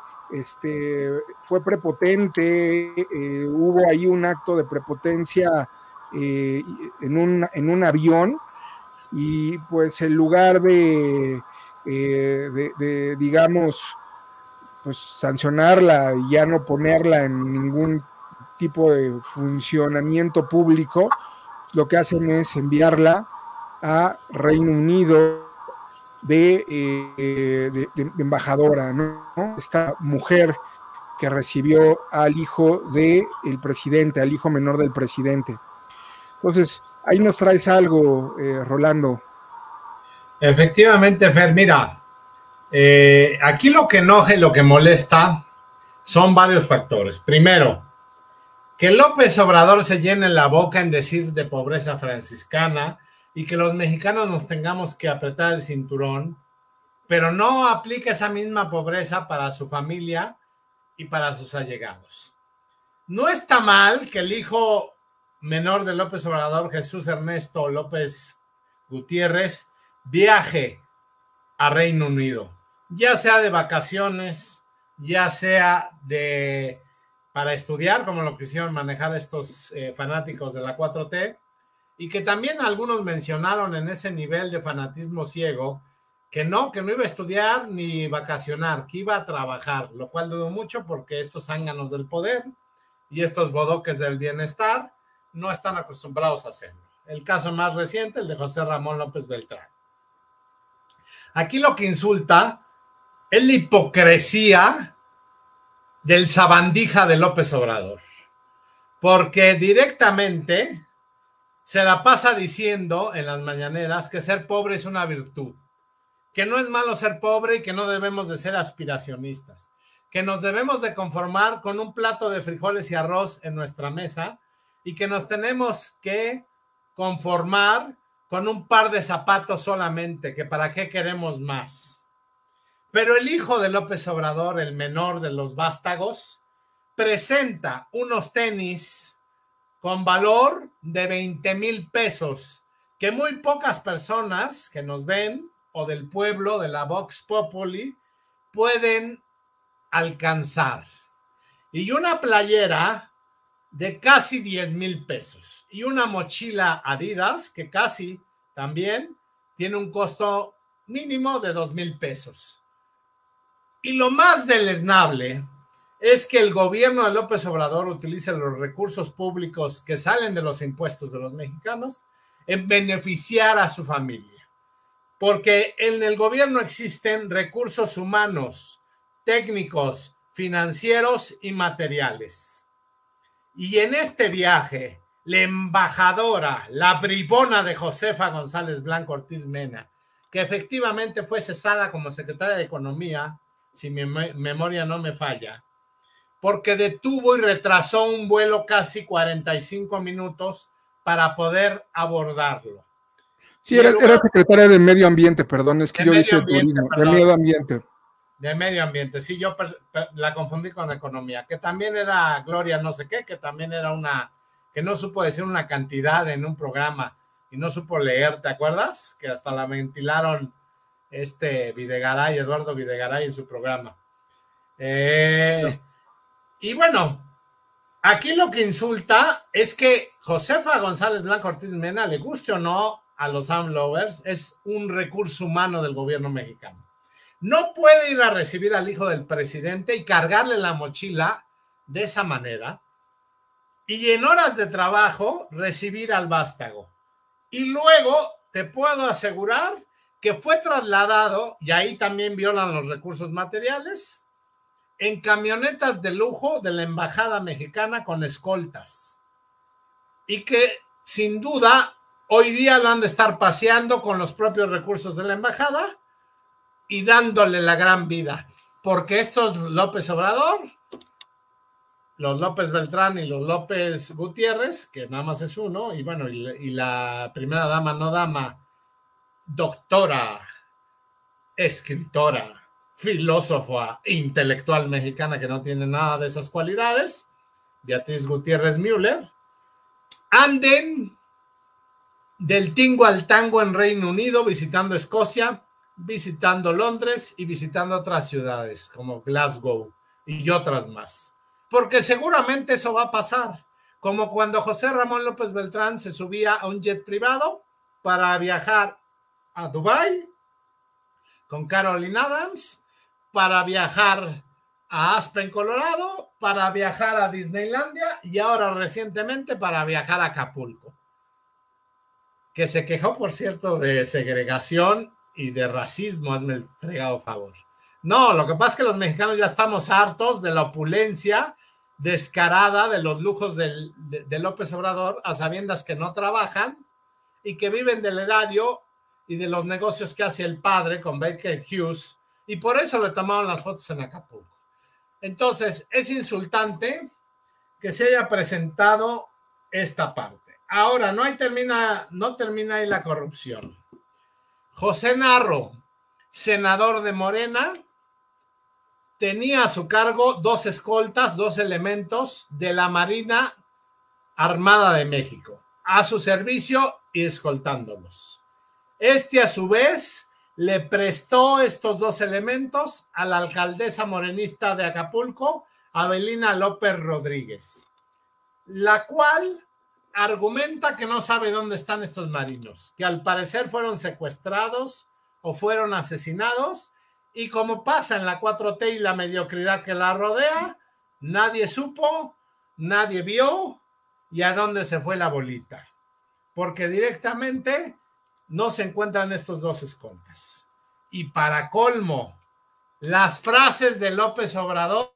fue prepotente, hubo ahí un acto de prepotencia en un avión, y pues en lugar de digamos, pues sancionarla y ya no ponerla en ningún tipo de funcionamiento público, lo que hacen es enviarla a Reino Unido de embajadora, ¿no? Esta mujer que recibió al hijo del presidente, al hijo menor del presidente. Entonces, ahí nos traes algo, Rolando. Efectivamente, Fer, mira, aquí lo que enoja y lo que molesta son varios factores. Primero, que López Obrador se llene la boca en decir de pobreza franciscana y que los mexicanos nos tengamos que apretar el cinturón, pero no aplica esa misma pobreza para su familia y para sus allegados. No está mal que el hijo menor de López Obrador, Jesús Ernesto López Gutiérrez, viaje a Reino Unido, ya sea de vacaciones, ya sea para estudiar, como lo quisieron manejar estos fanáticos de la 4T, y que también algunos mencionaron en ese nivel de fanatismo ciego que no iba a estudiar ni vacacionar, que iba a trabajar, lo cual dudo mucho porque estos zánganos del poder y estos bodoques del bienestar no están acostumbrados a hacerlo. El caso más reciente, el de José Ramón López Beltrán. Aquí lo que insulta es la hipocresía del sabandija de López Obrador, porque directamente se la pasa diciendo en las mañaneras que ser pobre es una virtud, que no es malo ser pobre y que no debemos de ser aspiracionistas, que nos debemos de conformar con un plato de frijoles y arroz en nuestra mesa y que nos tenemos que conformar con un par de zapatos solamente, que para qué queremos más. Pero el hijo de López Obrador, el menor de los vástagos, presenta unos tenis con valor de 20,000 pesos, que muy pocas personas que nos ven o del pueblo, de la Vox Populi, pueden alcanzar. Y una playera de casi 10,000 pesos. Y una mochila Adidas que casi también tiene un costo mínimo de 2,000 pesos. Y lo más deleznable es que el gobierno de López Obrador utilice los recursos públicos que salen de los impuestos de los mexicanos en beneficiar a su familia. Porque en el gobierno existen recursos humanos, técnicos, financieros y materiales. Y en este viaje, la embajadora, la bribona de Josefa González Blanco Ortiz Mena, que efectivamente fue cesada como secretaria de Economía, si mi memoria no me falla, porque detuvo y retrasó un vuelo casi 45 minutos para poder abordarlo. Sí, era secretaria de Medio Ambiente, perdón, es que yo dije turismo, de Medio Ambiente. De Medio Ambiente, sí, yo la confundí con Economía, que también era Gloria no sé qué, que también era una, que no supo decir una cantidad en un programa y no supo leer, ¿te acuerdas? Que hasta la ventilaron Videgaray, Eduardo Videgaray en su programa. Y bueno, aquí lo que insulta es que Josefa González Blanco Ortiz Mena, le guste o no a los AMLovers, es un recurso humano del gobierno mexicano. No puede ir a recibir al hijo del presidente y cargarle la mochila de esa manera y en horas de trabajo recibir al vástago. Y luego te puedo asegurar que fue trasladado, y ahí también violan los recursos materiales, en camionetas de lujo de la embajada mexicana con escoltas. Y que sin duda hoy día lo han de estar paseando con los propios recursos de la embajada y dándole la gran vida, porque estos López Obrador, los López Beltrán y los López Gutiérrez, que nada más es uno, y bueno, y la primera dama, no dama, doctora, escritora, filósofa, intelectual mexicana que no tiene nada de esas cualidades, Beatriz Gutiérrez Müller, anden del tingo al tango en Reino Unido, visitando Escocia, visitando Londres y visitando otras ciudades como Glasgow y otras más. Porque seguramente eso va a pasar, como cuando José Ramón López Beltrán se subía a un jet privado para viajar a Dubái con Caroline Adams, para viajar a Aspen, Colorado, para viajar a Disneylandia y ahora recientemente para viajar a Acapulco, que se quejó, por cierto, de segregación y de racismo, hazme el fregado favor. No, lo que pasa es que los mexicanos ya estamos hartos de la opulencia descarada de los lujos de López Obrador, a sabiendas que no trabajan y que viven del erario y de los negocios que hace el padre con Baker Hughes, y por eso le tomaron las fotos en Acapulco. Entonces, es insultante que se haya presentado esta parte. Ahora, no termina ahí la corrupción. José Narro, senador de Morena, tenía a su cargo 2 escoltas, 2 elementos de la Marina Armada de México, a su servicio y escoltándolos. A su vez, le prestó estos 2 elementos a la alcaldesa morenista de Acapulco, Avelina López Rodríguez, la cual argumenta que no sabe dónde están estos marinos, que al parecer fueron secuestrados o fueron asesinados, y como pasa en la 4T y la mediocridad que la rodea, nadie supo, nadie vio y a dónde se fue la bolita, porque directamente no se encuentran estos 2 escoltas. Y para colmo, las frases de López Obrador,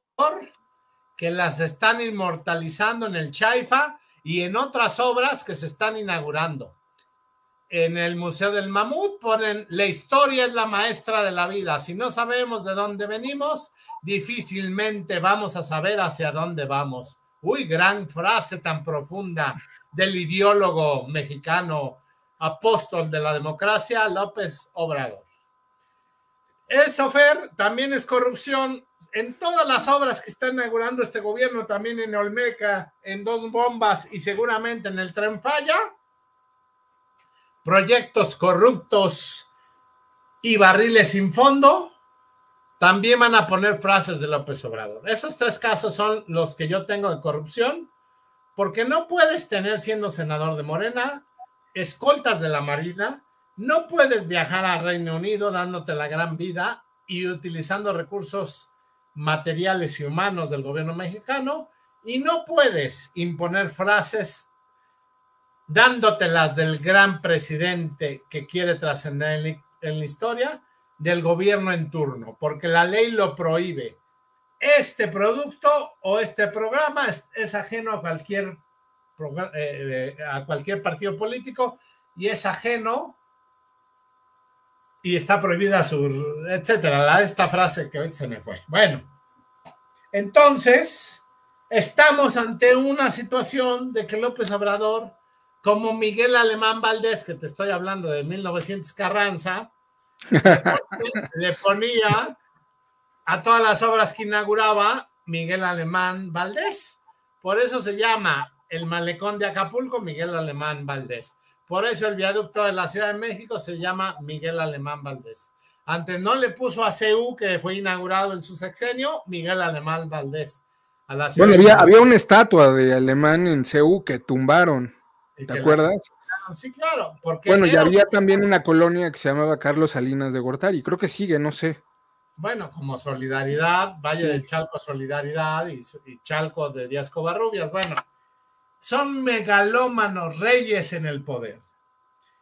que las están inmortalizando en el Chaifa y en otras obras que se están inaugurando. En el Museo del Mamut ponen: la historia es la maestra de la vida. Si no sabemos de dónde venimos, difícilmente vamos a saber hacia dónde vamos. Uy, gran frase tan profunda del ideólogo mexicano, apóstol de la democracia, López Obrador. Eso, Fer, también es corrupción en todas las obras que está inaugurando este gobierno, también en Olmeca, en Dos Bombas y seguramente en el Tren Falla. Proyectos corruptos y barriles sin fondo. También van a poner frases de López Obrador. Esos 3 casos son los que yo tengo de corrupción, porque no puedes tener, siendo senador de Morena, escoltas de la Marina. No puedes viajar al Reino Unido dándote la gran vida y utilizando recursos materiales y humanos del gobierno mexicano, y no puedes imponer frases dándotelas del gran presidente que quiere trascender en la historia del gobierno en turno, porque la ley lo prohíbe. Este producto o este programa es ajeno a cualquier partido político y es ajeno y está prohibida etcétera, esta frase que hoy se me fue. Bueno, entonces estamos ante una situación de que López Obrador, como Miguel Alemán Valdés, que te estoy hablando de 1900 Carranza, le ponía a todas las obras que inauguraba Miguel Alemán Valdés. Por eso se llama el malecón de Acapulco Miguel Alemán Valdés. Por eso el viaducto de la Ciudad de México se llama Miguel Alemán Valdés. Antes no le puso a CU, que fue inaugurado en su sexenio, Miguel Alemán Valdés. A la ciudad. Bueno, había una estatua de Alemán en CU que tumbaron, ¿te acuerdas? Sí, claro. Porque bueno, y había también una colonia que se llamaba Carlos Salinas de Gortari, creo que sigue, no sé. Bueno, como Solidaridad, Valle del Chalco Solidaridad y Chalco de Díaz Covarrubias, bueno, son megalómanos reyes en el poder.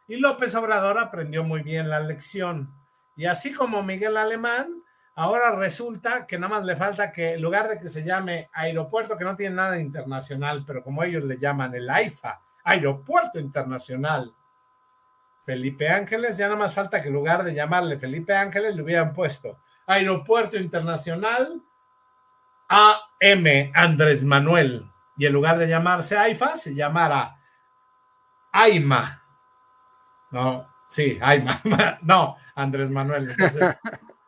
Y López Obrador aprendió muy bien la lección. Y así como Miguel Alemán, ahora resulta que nada más le falta que, en lugar de que se llame aeropuerto, que no tiene nada de internacional, pero como ellos le llaman el AIFA, Aeropuerto Internacional Felipe Ángeles, ya nada más falta que en lugar de llamarle Felipe Ángeles, le hubieran puesto Aeropuerto Internacional AM Andrés Manuel, y en lugar de llamarse AIFA, se llamara AIMA. No, sí, AIMA, no, Andrés Manuel, entonces,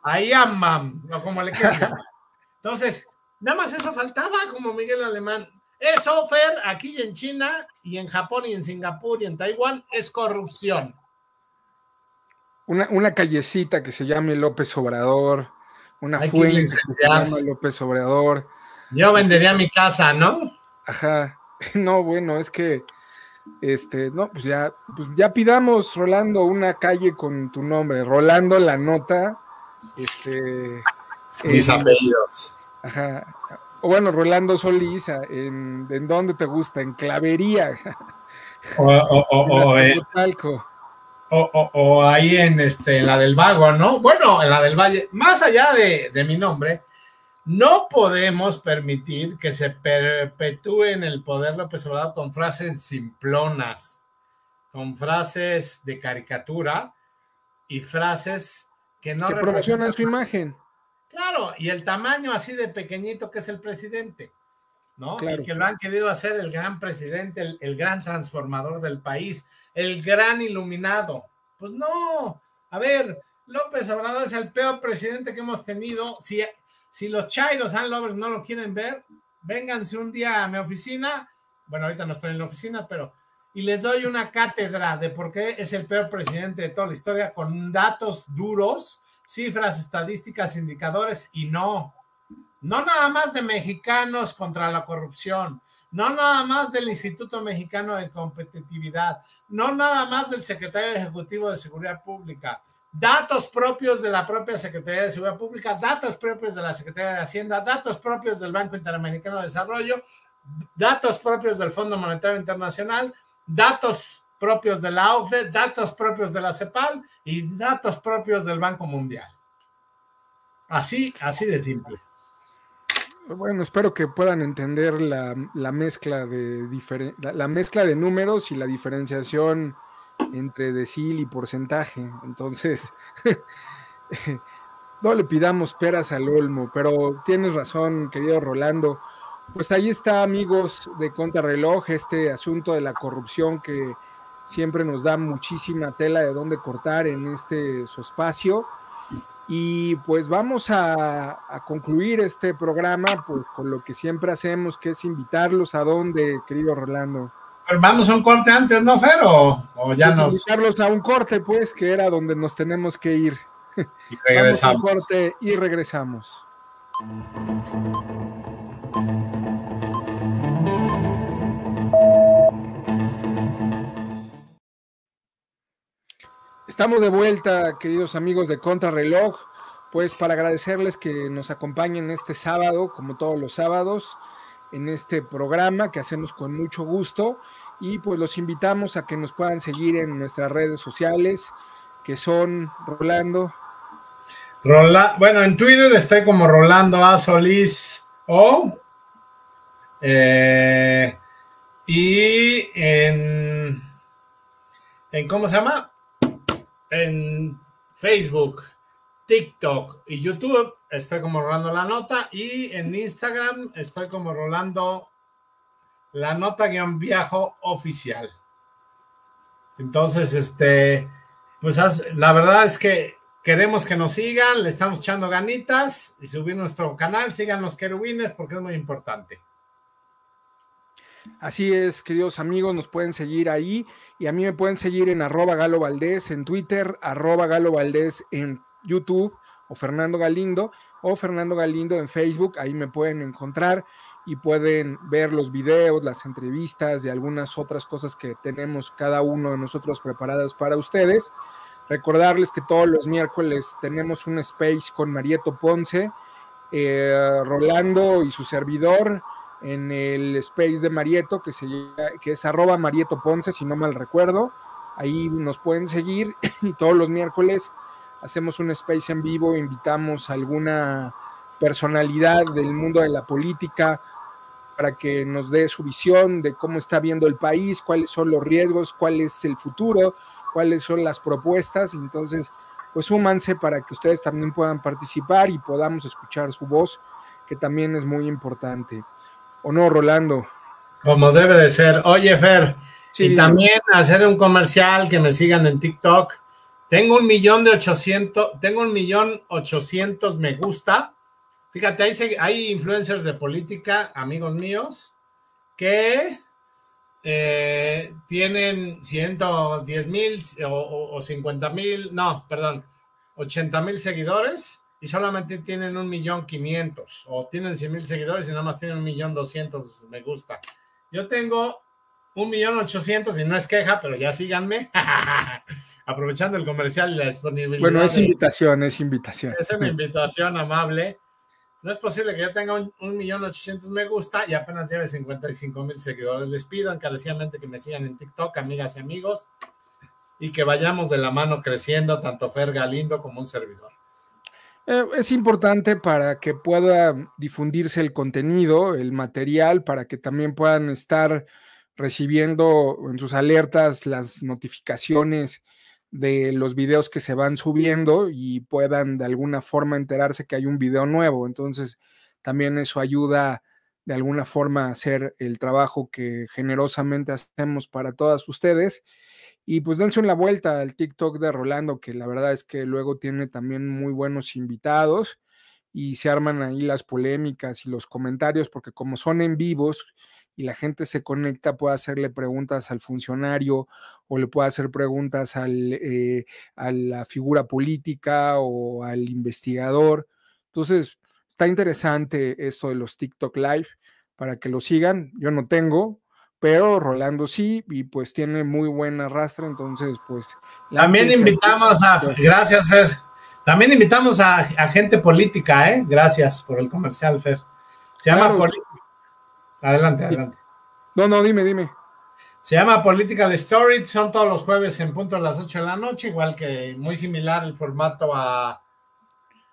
AIAMAM, no, como le quieran llamar. Entonces, nada más eso faltaba, como Miguel Alemán. Eso, Fer, aquí en China, y en Japón, y en Singapur, y en Taiwán, es corrupción. Una callecita que se llame López Obrador, una fuente que se llama López Obrador. Yo vendería mi casa, ¿no? Ajá. No, bueno, es que no, pues ya pidamos, Rolando, una calle con tu nombre, Rolando La Nota, mis apellidos. Ajá. O bueno, Rolando Solís, ¿en dónde te gusta? En Clavería. O ahí en la del Vago, ¿no? Bueno, en la del Valle, más allá de mi nombre, no podemos permitir que se perpetúe en el poder López Obrador con frases simplonas, con frases de caricatura y frases que no promocionan su imagen. Claro, y el tamaño así de pequeñito que es el presidente, ¿no? Claro. Y que lo han querido hacer el gran presidente, el gran transformador del país, el gran iluminado. Pues no, a ver, López Obrador es el peor presidente que hemos tenido. Si los chairos and lovers no lo quieren ver, vénganse un día a mi oficina. Bueno, ahorita no estoy en la oficina, pero y les doy una cátedra de por qué es el peor presidente de toda la historia, con datos duros, cifras, estadísticas, indicadores, y no nada más de Mexicanos contra la corrupción, no nada más del Instituto Mexicano de Competitividad, no nada más del Secretario Ejecutivo de Seguridad Pública, datos propios de la propia Secretaría de Seguridad Pública, datos propios de la Secretaría de Hacienda, datos propios del Banco Interamericano de Desarrollo, datos propios del Fondo Monetario Internacional, datos propios de la OCDE, datos propios de la CEPAL y datos propios del Banco Mundial. Así de simple. Bueno, espero que puedan entender la mezcla la mezcla de números y la diferenciación entre decil y porcentaje. Entonces, no le pidamos peras al olmo, pero tienes razón, querido Rolando. Pues ahí está, amigos de Contrarreloj, este asunto de la corrupción que siempre nos da muchísima tela de dónde cortar en este su espacio. Y pues vamos a concluir este programa pues, con lo que siempre hacemos, que es invitarlos a dónde, querido Rolando. Pero vamos a un corte antes, ¿no, Fer? O ya Pues nos... invitarlos a un corte, pues, que era donde nos tenemos que ir. Y Vamos a un regresamos. corte y regresamos. Estamos de vuelta, queridos amigos de Contrarreloj, pues para agradecerles que nos acompañen este sábado, como todos los sábados, en este programa que hacemos con mucho gusto y pues los invitamos a que nos puedan seguir en nuestras redes sociales, que son Rolando. Bueno, en Twitter estoy como Rolando A. Solís O. Y en ¿cómo se llama? En Facebook, TikTok y YouTube estoy como Rolando La Nota, y en Instagram estoy como Rolando La Nota-oficial. Entonces, pues la verdad es que queremos que nos sigan, le estamos echando ganitas y subir nuestro canal. Sigan los querubines porque es muy importante. Así es, queridos amigos, nos pueden seguir ahí y a mí me pueden seguir en @GaloValdez en Twitter, @GaloValdez en YouTube o Fernando Galindo en Facebook. Ahí me pueden encontrar y pueden ver los videos, las entrevistas y algunas otras cosas que tenemos cada uno de nosotros preparadas para ustedes. Recordarles que todos los miércoles tenemos un space con Marieto Ponce, Rolando y su servidor en el space de Marieto, que es @Marieto Ponce, si no mal recuerdo. Ahí nos pueden seguir y todos los miércoles hacemos un space en vivo, invitamos a alguna personalidad del mundo de la política para que nos dé su visión de cómo está viendo el país, cuáles son los riesgos, cuál es el futuro, cuáles son las propuestas. Entonces, pues súmanse para que ustedes también puedan participar y podamos escuchar su voz, que también es muy importante. ¿O no, Rolando? Como debe de ser. Oye, Fer, Sí, y dime. también hacer un comercial, que me sigan en TikTok. Tengo 1,800,000 me gusta. Fíjate, hay influencers de política, amigos míos, que tienen 110,000 o 50,000, no, perdón, 80,000 seguidores y solamente tienen 1,500,000, o tienen 100,000 seguidores y nada más tienen 1,200,000 me gusta. Yo tengo 1,800,000 y no es queja, pero ya síganme. Aprovechando el comercial y la disponibilidad. Bueno, es invitación. Es una invitación amable. No es posible que yo tenga 1,800,000 me gusta y apenas lleve 55,000 seguidores. Les pido encarecidamente que me sigan en TikTok, amigas y amigos, y que vayamos de la mano creciendo, tanto Fer Galindo como un servidor. Es importante para que pueda difundirse el contenido, el material, para que también puedan estar recibiendo en sus alertas las notificaciones de los videos que se van subiendo y puedan de alguna forma enterarse que hay un video nuevo. Entonces, también eso ayuda de alguna forma a hacer el trabajo que generosamente hacemos para todas ustedes. Y pues dense una vuelta al TikTok de Rolando, que la verdad es que luego tiene también muy buenos invitados y se arman ahí las polémicas y los comentarios, porque como son en vivos y la gente se conecta, puede hacerle preguntas al funcionario o le puede hacer preguntas a la figura política o al investigador. Entonces, está interesante esto de los TikTok Live para que lo sigan. Yo no tengo, pero Rolando sí, y pues tiene muy buen arrastre, entonces pues... También invitamos gracias, Fer, también invitamos a gente política, gracias por el comercial, Fer. Se llama claro. Adelante. No, dime. Se llama Political Story, son todos los jueves en punto a las 8 de la noche, igual que muy similar el formato a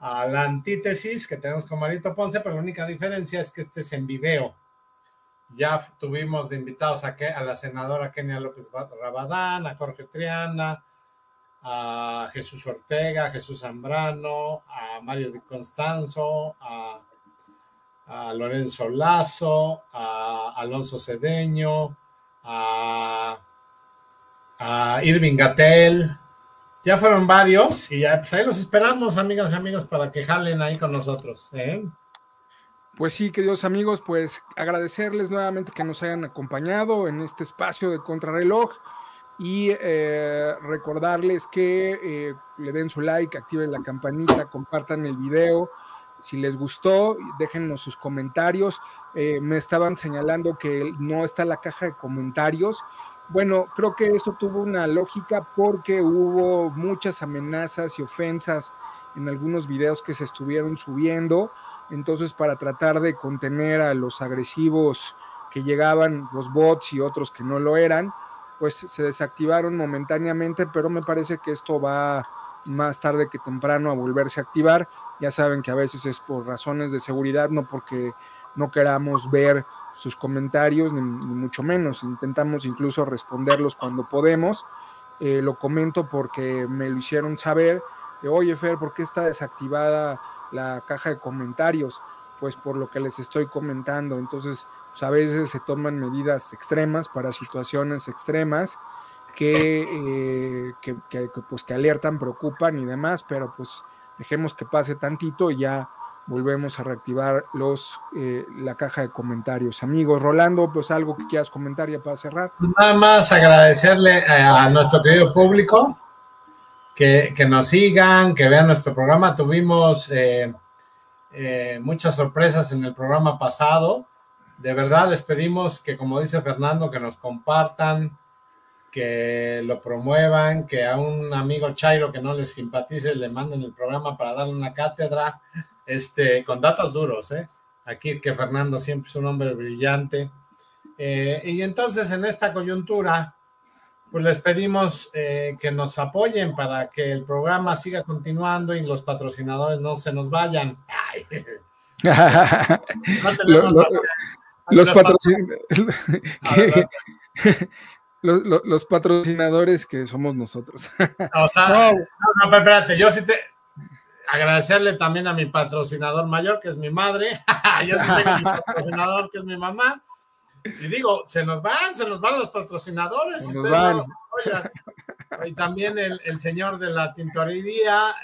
a la antítesis que tenemos con Marito Ponce, pero la única diferencia es que este es en video. Ya tuvimos de invitados a la senadora Kenia López Rabadán, a Jorge Triana, a Jesús Ortega, a Jesús Zambrano, a Mario Di Constanzo, a Lorenzo Lazo, a Alonso Cedeño, a Irving Gatell. Ya fueron varios y ya, pues ahí los esperamos, amigas y amigos, para que jalen ahí con nosotros, ¿eh? Pues sí, queridos amigos, pues agradecerles nuevamente que nos hayan acompañado en este espacio de Contrarreloj y recordarles que le den su like, activen la campanita, compartan el video. Si les gustó, déjennos sus comentarios. Me estaban señalando que no está la caja de comentarios. Bueno, creo que esto tuvo una lógica porque hubo muchas amenazas y ofensas en algunos videos que se estuvieron subiendo. Entonces, para tratar de contener a los agresivos que llegaban, los bots y otros que no lo eran, pues se desactivaron momentáneamente, pero me parece que esto va más tarde que temprano a volverse a activar. Ya saben que a veces es por razones de seguridad, no porque no queramos ver sus comentarios, ni mucho menos. Intentamos incluso responderlos cuando podemos. Lo comento porque me lo hicieron saber. Oye, Fer, ¿por qué está desactivada la caja de comentarios? Pues por lo que les estoy comentando. Entonces, pues a veces se toman medidas extremas para situaciones extremas que alertan, preocupan y demás, pero pues dejemos que pase tantito y ya volvemos a reactivar la caja de comentarios. Amigos, Rolando, pues algo que quieras comentar ya para cerrar. Nada más agradecerle a nuestro querido público que nos sigan, que vean nuestro programa. Tuvimos muchas sorpresas en el programa pasado. De verdad les pedimos que, como dice Fernando, que nos compartan, que lo promuevan, que a un amigo chairo que no les simpatice le manden el programa para darle una cátedra, con datos duros, aquí que Fernando siempre es un hombre brillante, y entonces en esta coyuntura pues les pedimos que nos apoyen para que el programa siga continuando y los patrocinadores no se nos vayan. Los patrocinadores que somos nosotros. O sea, no, espérate, yo sí agradecerle también a mi patrocinador mayor, que es mi madre. Yo sí tengo mi patrocinador, que es mi mamá. Y digo, se nos van los patrocinadores. Oigan. Y también el señor de la tintorería,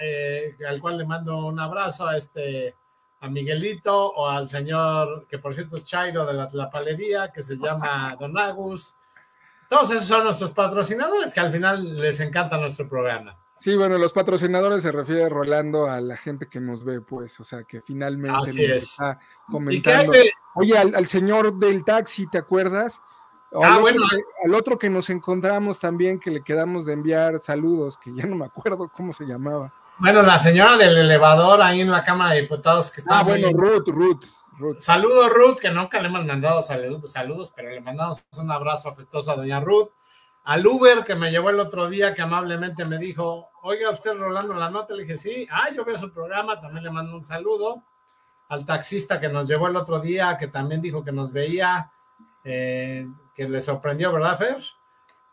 al cual le mando un abrazo, a Miguelito, o al señor, que por cierto es Chairo de la palería, que se llama Don Agus. Todos esos son nuestros patrocinadores, que al final les encanta nuestro programa. Sí, bueno, los patrocinadores se refiere, Rolando, a la gente que nos ve, pues, o sea, que finalmente está comentando. Oye, al señor del taxi, ¿te acuerdas? Al otro que nos encontramos también, que le quedamos de enviar saludos, que ya no me acuerdo cómo se llamaba. Bueno, la señora del elevador ahí en la Cámara de Diputados que está. Ruth. Saludos, Ruth, que nunca le hemos mandado saludos, pero le mandamos un abrazo afectuoso a doña Ruth. Al Uber que me llevó el otro día, que amablemente me dijo, oiga, ¿usted es Rolando La Nota? Le dije, sí. Yo veo su programa, también le mando un saludo. Al taxista que nos llevó el otro día, que también dijo que nos veía, que le sorprendió, ¿verdad, Fer?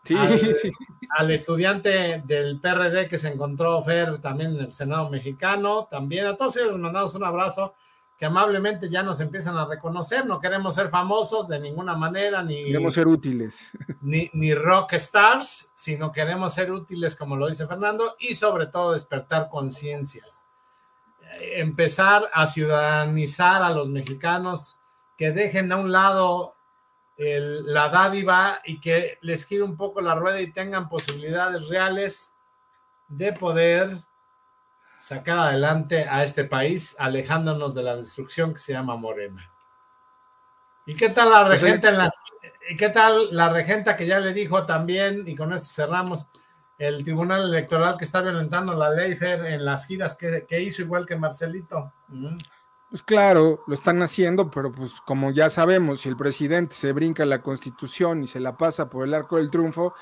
Sí, sí. Al estudiante del PRD que se encontró, Fer, también en el Senado mexicano, también a todos ellos les mandamos un abrazo, que amablemente ya nos empiezan a reconocer. No queremos ser famosos de ninguna manera, ni queremos ser útiles, ni rock stars, sino queremos ser útiles, como lo dice Fernando, y sobre todo despertar conciencias, empezar a ciudadanizar a los mexicanos, que dejen a un lado la dádiva y que les gire un poco la rueda y tengan posibilidades reales de poder sacar adelante a este país, alejándonos de la destrucción que se llama Morena. ¿Y qué tal la regenta qué tal la regenta que ya le dijo también, y con esto cerramos, el Tribunal Electoral que está violentando la ley, Fer, en las giras que hizo, igual que Marcelito? Pues claro, lo están haciendo, pero pues como ya sabemos, si el presidente se brinca la Constitución y se la pasa por el arco del triunfo,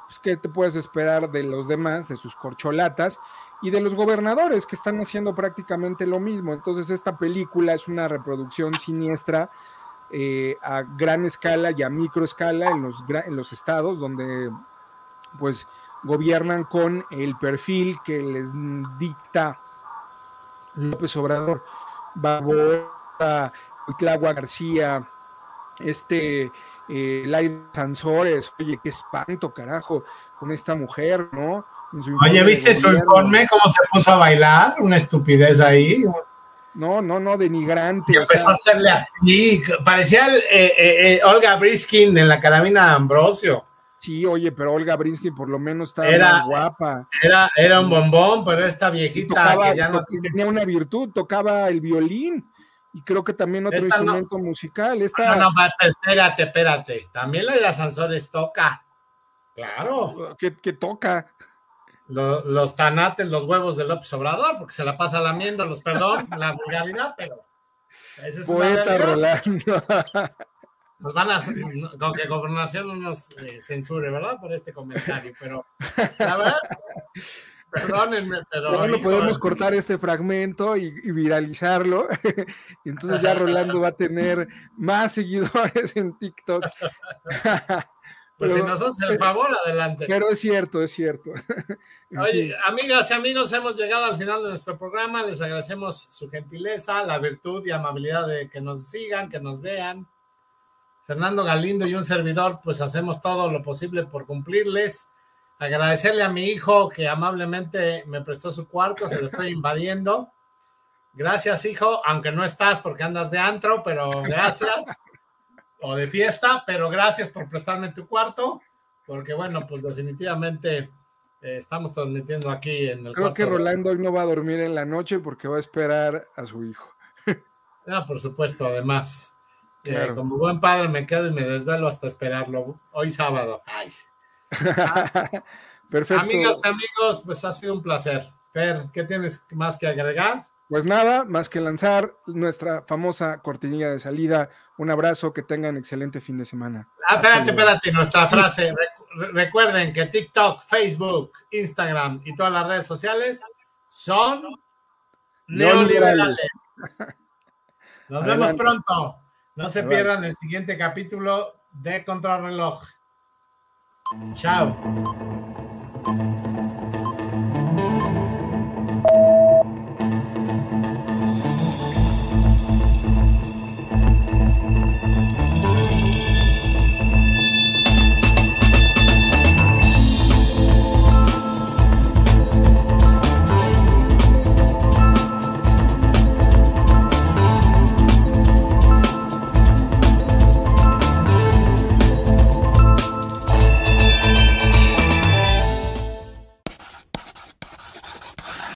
pues ¿qué te puedes esperar de los demás, de sus corcholatas? y de los gobernadores que están haciendo prácticamente lo mismo. Entonces esta película es una reproducción siniestra a gran escala y a micro escala en los estados donde pues gobiernan con el perfil que les dicta López Obrador. Barbosa, Cuitlagua García, Laida Sansores, oye, qué espanto, carajo, con esta mujer, ¿no? Oye, ¿viste su informe? ¿Cómo se puso a bailar? Una estupidez ahí. No, denigrante. Y empezó a hacerle así, parecía Olga Briskin en La Carabina Ambrosio. Sí, oye, pero Olga Briskin por lo menos estaba más guapa. Era un bombón, pero esta viejita que ya no tenía una virtud, tocaba el violín y creo que también otro instrumento musical. No, espérate. También la Sansores toca. Claro. ¿Qué toca? Los tanates, los huevos de López Obrador, porque se la pasa lamiéndolos, perdón, la vulgaridad, pero eso es poeta Rolando. Nos van a, con que Gobernación no nos censure, ¿verdad? Por este comentario, pero la verdad es que, perdónenme, pero... Bueno, podemos cortar este fragmento y viralizarlo, y entonces ya Rolando va a tener más seguidores en TikTok. Pues si nos hace el favor, adelante. Pero es cierto. Oye, amigas y amigos, hemos llegado al final de nuestro programa. Les agradecemos su gentileza, la virtud y amabilidad de que nos sigan, que nos vean. Fernando Galindo y un servidor, pues hacemos todo lo posible por cumplirles. Agradecerle a mi hijo que amablemente me prestó su cuarto, se lo estoy invadiendo. Gracias, hijo, aunque no estás porque andas de antro, pero gracias. O de fiesta, pero gracias por prestarme tu cuarto, porque bueno, pues definitivamente estamos transmitiendo aquí en el Creo que Rolando hoy no va a dormir en la noche porque va a esperar a su hijo. Por supuesto, además, claro. Como buen padre me quedo y me desvelo hasta esperarlo, hoy sábado. Ay. Perfecto. Amigas, amigos, pues ha sido un placer. Fer, ¿qué tienes más que agregar? Pues nada, más que lanzar nuestra famosa cortinilla de salida. Un abrazo, que tengan excelente fin de semana. Espérate, nuestra frase. Recuerden que TikTok, Facebook, Instagram y todas las redes sociales son neoliberales. Nos vemos pronto. No se pierdan el siguiente capítulo de Contrarreloj. Chao.